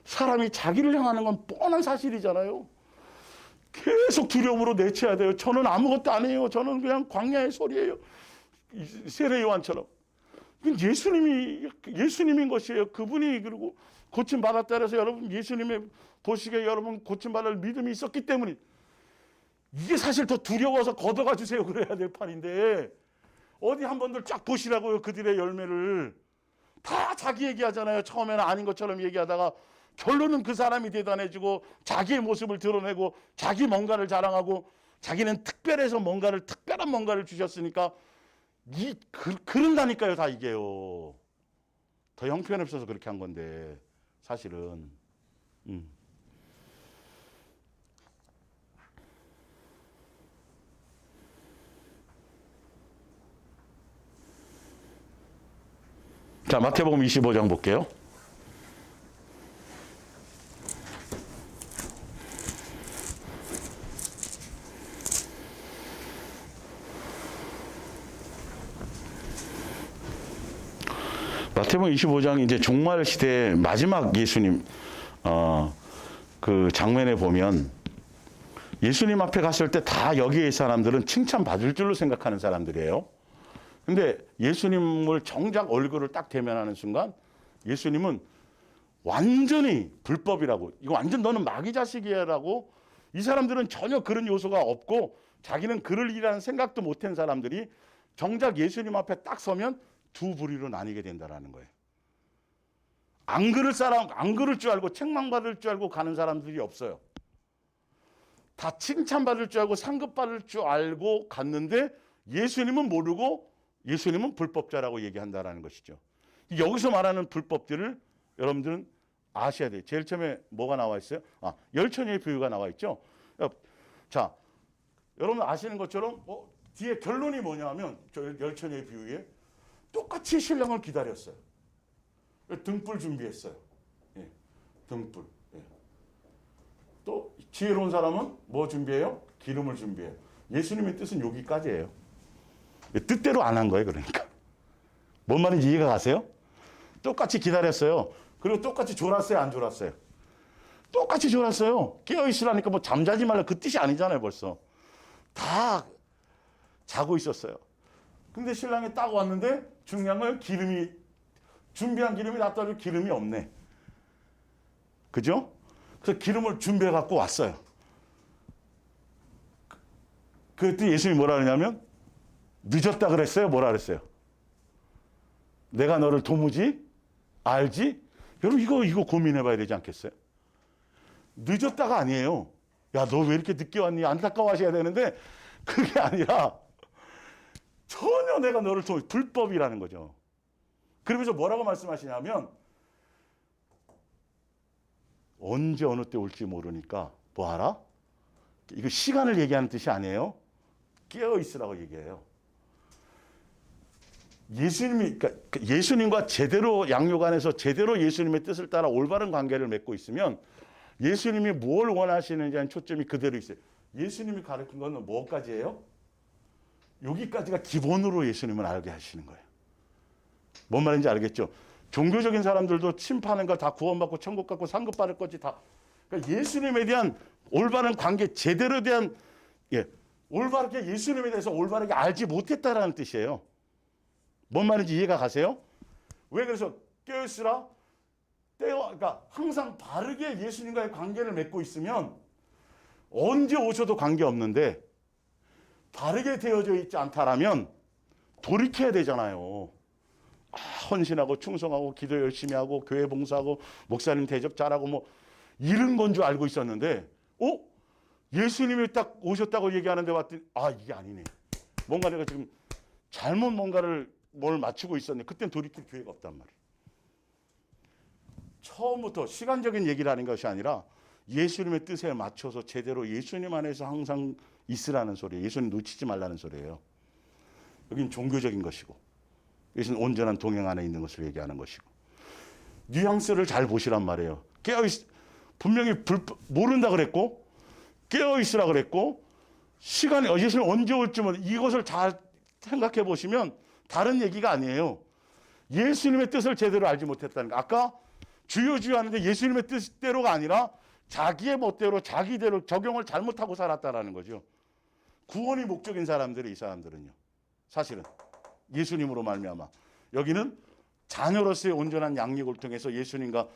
Speaker 1: 사람이 자기를 향하는 건 뻔한 사실이잖아요. 계속 두려움으로 내쳐야 돼요. 저는 아무것도 아니에요. 저는 그냥 광야의 소리예요. 세례 요한처럼. 예수님인 것이에요. 그분이 그리고 고침받았다 해서 여러분 예수님의 보시기에 여러분 고침받을 믿음이 있었기 때문에 이게 사실 더 두려워서 걷어가 주세요. 그래야 될 판인데 어디 한 번들 쫙 보시라고요. 그들의 열매를. 다 자기 얘기하잖아요. 처음에는 아닌 것처럼 얘기하다가 결론은 그 사람이 대단해지고 자기의 모습을 드러내고 자기 뭔가를 자랑하고 자기는 특별해서 특별한 뭔가를 주셨으니까 그런다니까요. 다 이게요. 더 형편없어서 그렇게 한 건데 사실은 자, 마태복음 25장 볼게요. 마태복음 25장 이제 종말 시대의 마지막 예수님 그 장면에 보면 예수님 앞에 갔을 때 다 여기의 사람들은 칭찬받을 줄로 생각하는 사람들이에요. 근데 예수님을 정작 얼굴을 딱 대면하는 순간 예수님은 완전히 불법이라고, 이거 완전 너는 마귀 자식이야라고, 이 사람들은 전혀 그런 요소가 없고 자기는 그럴 일이라는 생각도 못한 사람들이 정작 예수님 앞에 딱 서면 두 부류로 나뉘게 된다라는 거예요. 안 그럴 줄 알고 책망받을 줄 알고 가는 사람들이 없어요. 다 칭찬받을 줄 알고 상급받을 줄 알고 갔는데 예수님은 모르고 예수님은 불법자라고 얘기한다라는 것이죠. 여기서 말하는 불법들을 여러분들은 아셔야 돼요. 제일 처음에 뭐가 나와 있어요? 열처녀의 비유가 나와 있죠. 자, 여러분 아시는 것처럼 뒤에 결론이 뭐냐면 저 열처녀의 비유에 똑같이 신랑을 기다렸어요. 등불 준비했어요. 예, 등불. 예. 또 지혜로운 사람은 뭐 준비해요? 기름을 준비해요. 예수님의 뜻은 여기까지예요. 뜻대로 안 한 거예요. 그러니까. 뭔 말인지 이해가 가세요? 똑같이 기다렸어요. 그리고 똑같이 졸았어요? 안 졸았어요? 똑같이 졸았어요. 깨어있으라니까 뭐 잠자지 말라 그 뜻이 아니잖아요. 벌써. 다 자고 있었어요. 근데 신랑이 딱 왔는데 중요한 건 준비한 기름이 놨다 줄 기름이 없네. 그죠? 그래서 기름을 준비해 갖고 왔어요. 그때 예수님이 뭐라 그러냐면 늦었다 그랬어요? 뭐라 그랬어요? 내가 너를 도무지 알지? 여러분 이거 고민해 봐야 되지 않겠어요? 늦었다가 아니에요. 야, 너 왜 이렇게 늦게 왔니? 안타까워하셔야 되는데 그게 아니라 전혀 내가 너를 불법이라는 거죠. 그러면서 뭐라고 말씀하시냐면 언제 어느 때 올지 모르니까 뭐 알아? 이거 시간을 얘기하는 뜻이 아니에요. 깨어 있으라고 얘기해요. 예수님과 제대로 양육 안에서 제대로 예수님의 뜻을 따라 올바른 관계를 맺고 있으면 예수님이 뭘 원하시는지 하는 초점이 그대로 있어요. 예수님이 가르친 건 뭐까지예요? 여기까지가 기본으로 예수님을 알게 하시는 거예요. 뭔 말인지 알겠죠? 종교적인 사람들도 침파하는 걸 다 구원받고 천국 갖고 상급받을 거지 다. 그러니까 예수님에 대한 올바른 관계, 제대로 대한 올바르게 예수님에 대해서 올바르게 알지 못했다라는 뜻이에요. 뭔 말인지 이해가 가세요? 왜 그래서 깨어있으라? 그러니까 항상 바르게 예수님과의 관계를 맺고 있으면 언제 오셔도 관계없는데 바르게 되어져 있지 않다라면 돌이켜야 되잖아요. 헌신하고 충성하고 기도 열심히 하고 교회 봉사하고 목사님 대접 잘하고 뭐 이런 건 줄 알고 있었는데 예수님이 딱 오셨다고 얘기하는데 왔더니 이게 아니네. 뭔가 내가 지금 잘못 뭘 맞추고 있었네. 그땐 돌이킬 기회가 없단 말이에요. 처음부터 시간적인 얘기를 하는 것이 아니라 예수님의 뜻에 맞춰서 제대로 예수님 안에서 항상 있으라는 소리예요. 예수님 놓치지 말라는 소리예요. 여긴 종교적인 것이고 이것은 온전한 동행 안에 있는 것을 얘기하는 것이고 뉘앙스를 잘 보시란 말이에요. 분명히 모른다 그랬고 깨어있으라 그랬고 시간이 예수님 언제 올지 이것을 잘 생각해 보시면 다른 얘기가 아니에요. 예수님의 뜻을 제대로 알지 못했다는 거. 아까 주여 주여 하는데 예수님의 뜻대로가 아니라 자기의 멋대로 자기대로 적용을 잘못하고 살았다라는 거죠. 구원이 목적인 사람들이 이 사람들은요. 사실은 예수님으로 말미암아 여기는 자녀로서의 온전한 양육을 통해서 예수님과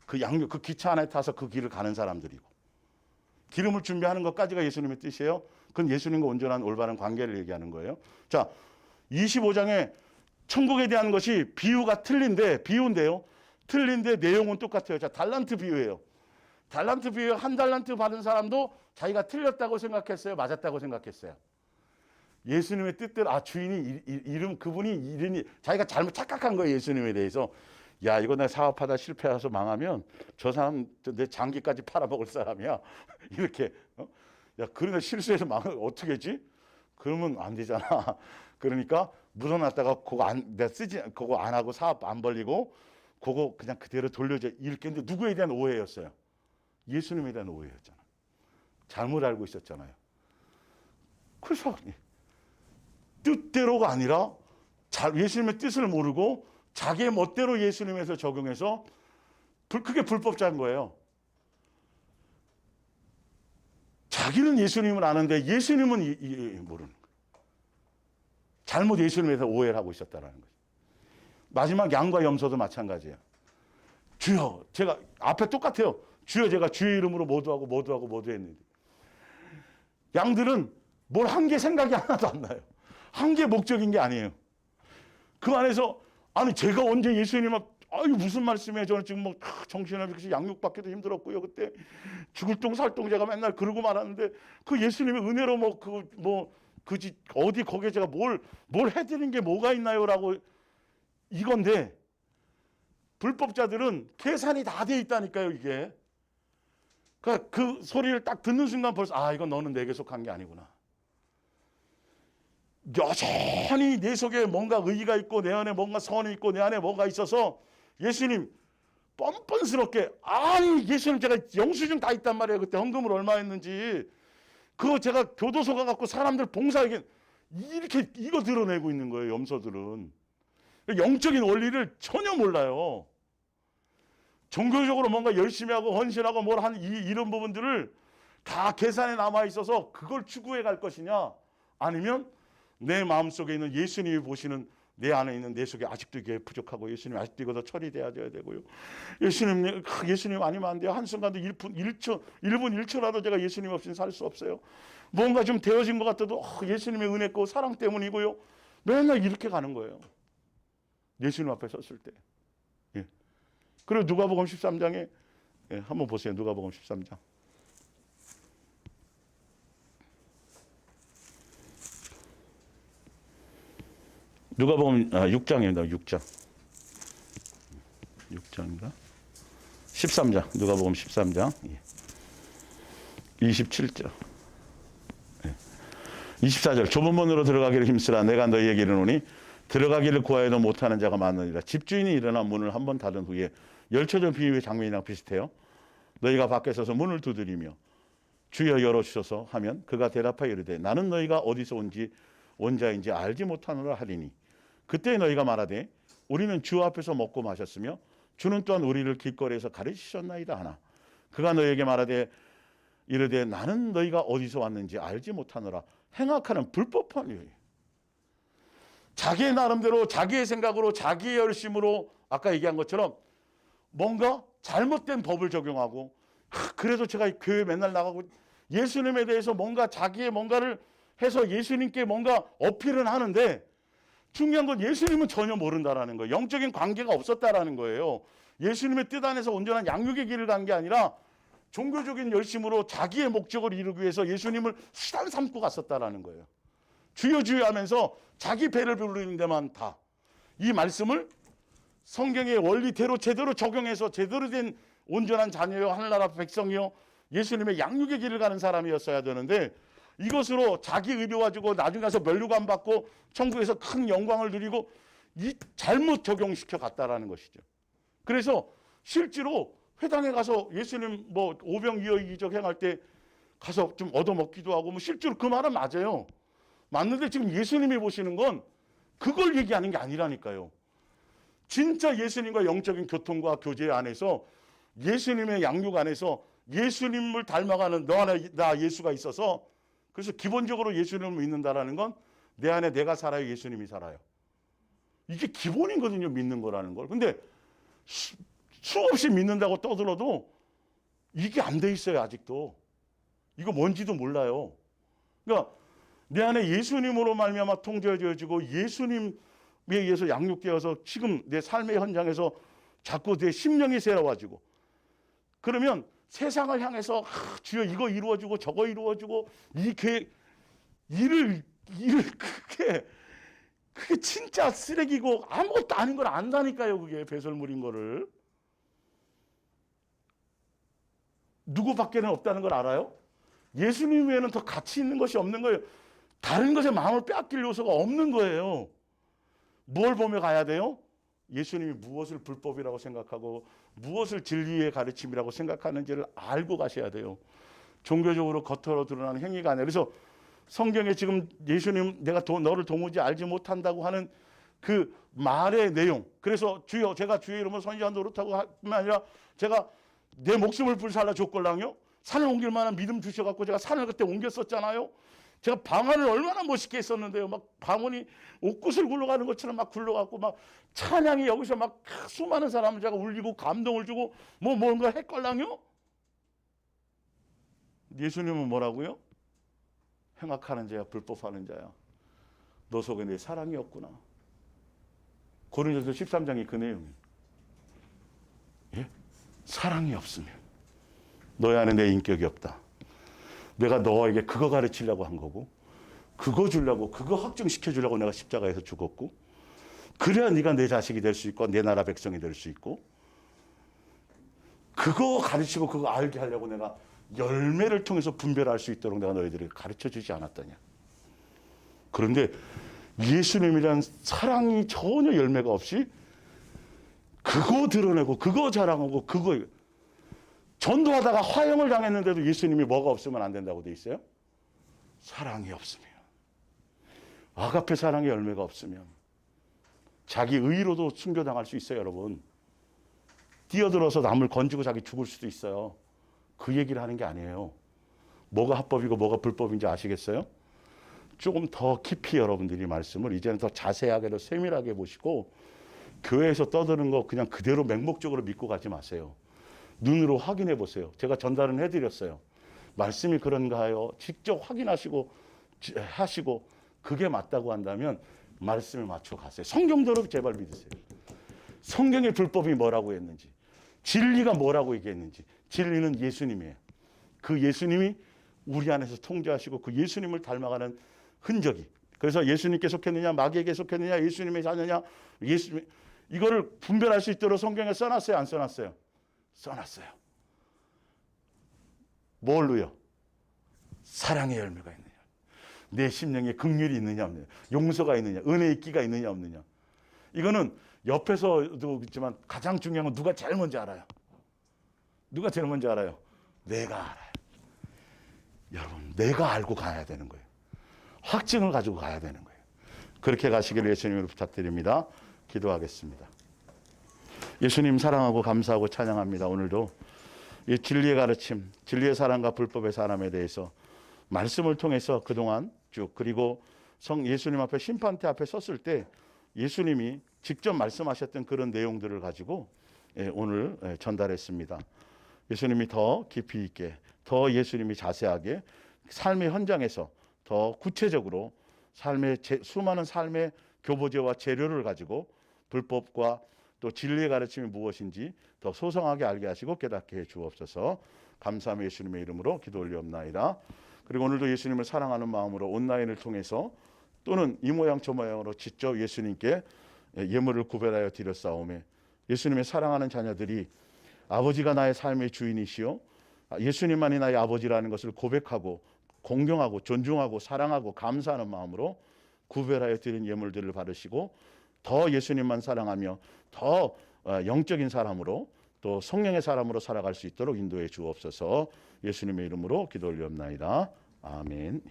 Speaker 1: 그 양육, 그 기차 안에 타서 그 길을 가는 사람들이고 기름을 준비하는 것까지가 예수님의 뜻이에요. 그건 예수님과 온전한 올바른 관계를 얘기하는 거예요. 자, 25장에 천국에 대한 것이 비유가 비유인데요. 틀린데 내용은 똑같아요. 자, 달란트 비유예요. 달란트 비유, 한 달란트 받은 사람도 자기가 틀렸다고 생각했어요? 맞았다고 생각했어요? 예수님의 뜻대로, 주인이 그분이 이름이, 자기가 잘못 착각한 거예요. 예수님에 대해서. 야, 이거 내가 사업하다 실패해서 망하면 저 사람 내 장기까지 팔아먹을 사람이야. 이렇게. 야, 그러네 실수해서 망하면 어떻게 하지? 그러면 안 되잖아. 그러니까 묻어놨다가 그거 안 하고 사업 안 벌리고 그거 그냥 그대로 돌려줘. 이렇게 했는데 누구에 대한 오해였어요? 예수님에 대한 오해였잖아. 잘못 알고 있었잖아요. 그래서 뜻대로가 아니라 예수님의 뜻을 모르고 자기의 멋대로 예수님에서 적용해서 그게 불법자인 거예요. 자기는 예수님을 아는데 예수님은 모르는 거예요. 잘못 예수님에서 오해를 하고 있었다는 거죠. 마지막 양과 염소도 마찬가지예요. 주여, 제가 앞에 똑같아요. 주여, 제가 주의 이름으로 모두 했는데 양들은 뭘 한 게 생각이 하나도 안 나요. 한 게 목적인 게 아니에요. 그 안에서 제가 언제 예수님 무슨 말씀이에요? 저는 지금 정신없이 양육받기도 힘들었고요. 그때 죽을 똥 살 똥 제가 맨날 그러고 말하는데 그 예수님의 은혜로 어디 거기에 제가 뭘 해드린 게 뭐가 있나요라고 이건데 불법자들은 계산이 다 돼 있다니까요. 이게 그러니까 그 소리를 딱 듣는 순간 벌써 이건 너는 내게 속한 게 아니구나. 여전히 내 속에 뭔가 의의가 있고 내 안에 뭔가 선이 있고 내 안에 뭔가 있어서 예수님 뻔뻔스럽게 예수님 제가 영수증 다 있단 말이에요. 그때 헌금을 얼마 했는지 그거 제가 교도소 가갖고 사람들 봉사하게 이렇게 이거 드러내고 있는 거예요. 염소들은 영적인 원리를 전혀 몰라요. 종교적으로 뭔가 열심히 하고 헌신하고 이런 부분들을 다 계산에 남아 있어서 그걸 추구해 갈 것이냐 아니면 내 마음속에 있는 예수님이 보시는 내 안에 있는 내 속에 아직도 이게 부족하고 예수님 아직도 이거 더 처리돼야 되고요. 예수님 아니면 안 돼요. 한순간도 1분 1초라도 제가 예수님 없이는 살 수 없어요. 뭔가 좀 되어진 것 같아도 예수님의 은혜고 사랑 때문이고요. 맨날 이렇게 가는 거예요. 예수님 앞에 섰을 때. 예. 그리고 누가복음 13장에 한번 보세요. 누가복음 13장. 누가복음 6장입니다. 6장인가? 13장. 누가복음 13장. 27절. 24절. 좁은 문으로 들어가기를 힘쓰라. 내가 너희에게 이르노니 들어가기를 구하여도 못하는 자가 많으니라. 집주인이 일어나 문을 한번 닫은 후에 열처전 비유의 장면이랑 비슷해요. 너희가 밖에 서서 문을 두드리며 주여 열어주소서 하면 그가 대답하여 이르되 나는 너희가 어디서 온 자인지 알지 못하노라 하리니 그때 너희가 말하되 우리는 주 앞에서 먹고 마셨으며 주는 또한 우리를 길거리에서 가르치셨나이다 하나 그가 너희에게 말하되 이르되 나는 너희가 어디서 왔는지 알지 못하노라. 행악하는 불법한 이유예요. 자기의 나름대로 자기의 생각으로 자기의 열심으로 아까 얘기한 것처럼 뭔가 잘못된 법을 적용하고 그래도 제가 교회 맨날 나가고 예수님에 대해서 뭔가 자기의 뭔가를 해서 예수님께 뭔가 어필은 하는데 중요한 건 예수님은 전혀 모른다라는 거예요. 영적인 관계가 없었다라는 거예요. 예수님의 뜻 안에서 온전한 양육의 길을 간 게 아니라 종교적인 열심으로 자기의 목적을 이루기 위해서 예수님을 수단 삼고 갔었다라는 거예요. 주여 주여 하면서 자기 배를 부르는 데만 다. 이 말씀을 성경의 원리대로 제대로 적용해서 제대로 된 온전한 자녀요 하늘나라 백성이요 예수님의 양육의 길을 가는 사람이었어야 되는데 이것으로 자기 의료 가지고 나중에 가서 면류관 받고 천국에서 큰 영광을 누리고 잘못 적용시켜 갔다라는 것이죠. 그래서 실제로 회당에 가서 예수님 오병이어이기적 행할 때 가서 좀 얻어먹기도 하고 실제로 그 말은 맞아요. 맞는데 지금 예수님이 보시는 건 그걸 얘기하는 게 아니라니까요. 진짜 예수님과 영적인 교통과 교제 안에서 예수님의 양육 안에서 예수님을 닮아가는 너 안에 나 예수가 있어서, 그래서 기본적으로 예수님을 믿는다라는 건 내 안에 내가 살아요, 예수님이 살아요. 이게 기본이거든요, 믿는 거라는 걸. 근데 수없이 믿는다고 떠들어도 이게 안 돼 있어요, 아직도. 이거 뭔지도 몰라요. 그러니까 내 안에 예수님으로 말미암아 통제되어지고 예수님에 의해서 양육되어서 지금 내 삶의 현장에서 자꾸 내 심령이 새로워지고, 그러면 세상을 향해서 주여 이거 이루어지고 저거 이루어지고 이 계획, 일을 그게 진짜 쓰레기고 아무것도 아닌 걸 안다니까요. 그게 배설물인 거를. 누구밖에는 없다는 걸 알아요? 예수님 외에는 더 가치 있는 것이 없는 거예요. 다른 것에 마음을 빼앗길 요소가 없는 거예요. 뭘 보며 가야 돼요? 예수님이 무엇을 불법이라고 생각하고 무엇을 진리의 가르침이라고 생각하는지를 알고 가셔야 돼요. 종교적으로 겉으로 드러나는 행위가 아니라. 그래서 성경에 지금 예수님 내가 너를 도무지 알지 못한다고 하는 그 말의 내용, 그래서 주여 제가 주의 이름으로 선지자 노릇하고 하면 아니라 제가 내 목숨을 불살라 줬걸랑요. 산을 옮길 만한 믿음 주셔갖고 제가 산을 그때 옮겼었잖아요. 제가 방언을 얼마나 멋있게 했었는데요. 막 방언이 옥구슬 굴러가는 것처럼 막 굴러가고 막 찬양이 여기서 막 수많은 사람을 제가 울리고 감동을 주고 뭔가 했걸랑요. 예수님은 뭐라고요? 행악하는 자야, 불법하는 자야. 너 속에 내 사랑이 없구나. 고린도서 13장이 그 내용이에요. 예? 사랑이 없으면 너희 안에 내 인격이 없다. 내가 너에게 그거 가르치려고 한 거고, 그거 주려고, 그거 확증시켜 주려고 내가 십자가에서 죽었고, 그래야 네가 내 자식이 될 수 있고 내 나라 백성이 될 수 있고, 그거 가르치고 그거 알게 하려고 내가 열매를 통해서 분별할 수 있도록 내가 너희들에게 가르쳐 주지 않았더냐. 그런데 예수님이란 사랑이 전혀 열매가 없이 그거 드러내고 그거 자랑하고 그거 전도하다가 화형을 당했는데도 예수님이 뭐가 없으면 안 된다고 돼 있어요? 사랑이 없으면, 아가페 사랑의 열매가 없으면 자기 의로도 순교당할 수 있어요. 여러분, 뛰어들어서 남을 건지고 자기 죽을 수도 있어요. 그 얘기를 하는 게 아니에요. 뭐가 합법이고 뭐가 불법인지 아시겠어요? 조금 더 깊이 여러분들이 말씀을 이제는 더 자세하게 더 세밀하게 보시고, 교회에서 떠드는 거 그냥 그대로 맹목적으로 믿고 가지 마세요. 눈으로 확인해 보세요. 제가 전달은 해드렸어요. 말씀이 그런가요? 직접 확인하시고 하시고 그게 맞다고 한다면 말씀을 맞춰 가세요. 성경대로 제발 믿으세요. 성경의 불법이 뭐라고 했는지, 진리가 뭐라고 얘기했는지. 진리는 예수님이에요. 그 예수님이 우리 안에서 통제하시고 그 예수님을 닮아가는 흔적이. 그래서 예수님께 속했느냐 마귀에게 속했느냐 예수님의 자녀냐, 예수님, 이거를 분별할 수 있도록 성경에 써놨어요, 안 써놨어요? 써놨어요. 뭘로요? 사랑의 열매가 있느냐, 내 심령에 긍휼이 있느냐 없느냐, 용서가 있느냐, 은혜의 끼가 있느냐 없느냐. 이거는 옆에서도 있지만 가장 중요한 건 누가 제일 먼저 알아요? 누가 제일 먼저 알아요? 내가 알아요. 여러분, 내가 알고 가야 되는 거예요. 확증을 가지고 가야 되는 거예요. 그렇게 가시기를 예수님으로 부탁드립니다. 기도하겠습니다. 예수님 사랑하고 감사하고 찬양합니다. 오늘도 이 진리의 가르침, 진리의 사랑과 불법의 사람에 대해서 말씀을 통해서 그동안 쭉, 그리고 예수님 앞에 심판대 앞에 섰을 때 예수님이 직접 말씀하셨던 그런 내용들을 가지고 오늘 전달했습니다. 예수님이 더 깊이 있게, 더 예수님이 자세하게 삶의 현장에서 더 구체적으로 수많은 삶의 교보제와 재료를 가지고 불법과 또 진리의 가르침이 무엇인지 더 소성하게 알게 하시고 깨닫게 해 주옵소서. 감사하며 예수님의 이름으로 기도 올리옵나이다. 그리고 오늘도 예수님을 사랑하는 마음으로 온라인을 통해서 또는 이 모양 저 모양으로 직접 예수님께 예물을 구별하여 드렸사오매, 예수님의 사랑하는 자녀들이 아버지가 나의 삶의 주인이시오, 예수님만이 나의 아버지라는 것을 고백하고 공경하고 존중하고 사랑하고 감사하는 마음으로 구별하여 드린 예물들을 받으시고 더 예수님만 사랑하며 더 영적인 사람으로 또 성령의 사람으로 살아갈 수 있도록 인도해 주옵소서. 예수님의 이름으로 기도 올리옵나이다. 아멘.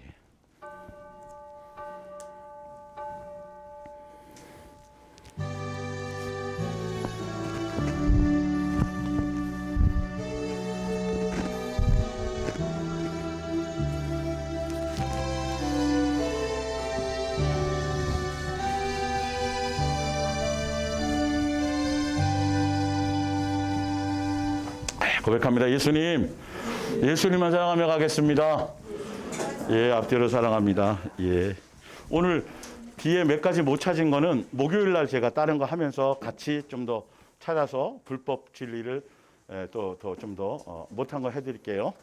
Speaker 1: 고백합니다. 예수님, 예수님만 사랑하며 가겠습니다. 예, 앞뒤로 사랑합니다. 예. 오늘 뒤에 몇 가지 못 찾은 거는 목요일 날 제가 다른 거 하면서 같이 좀 더 찾아서 불법 진리를 또 좀 더 못한 거 해드릴게요.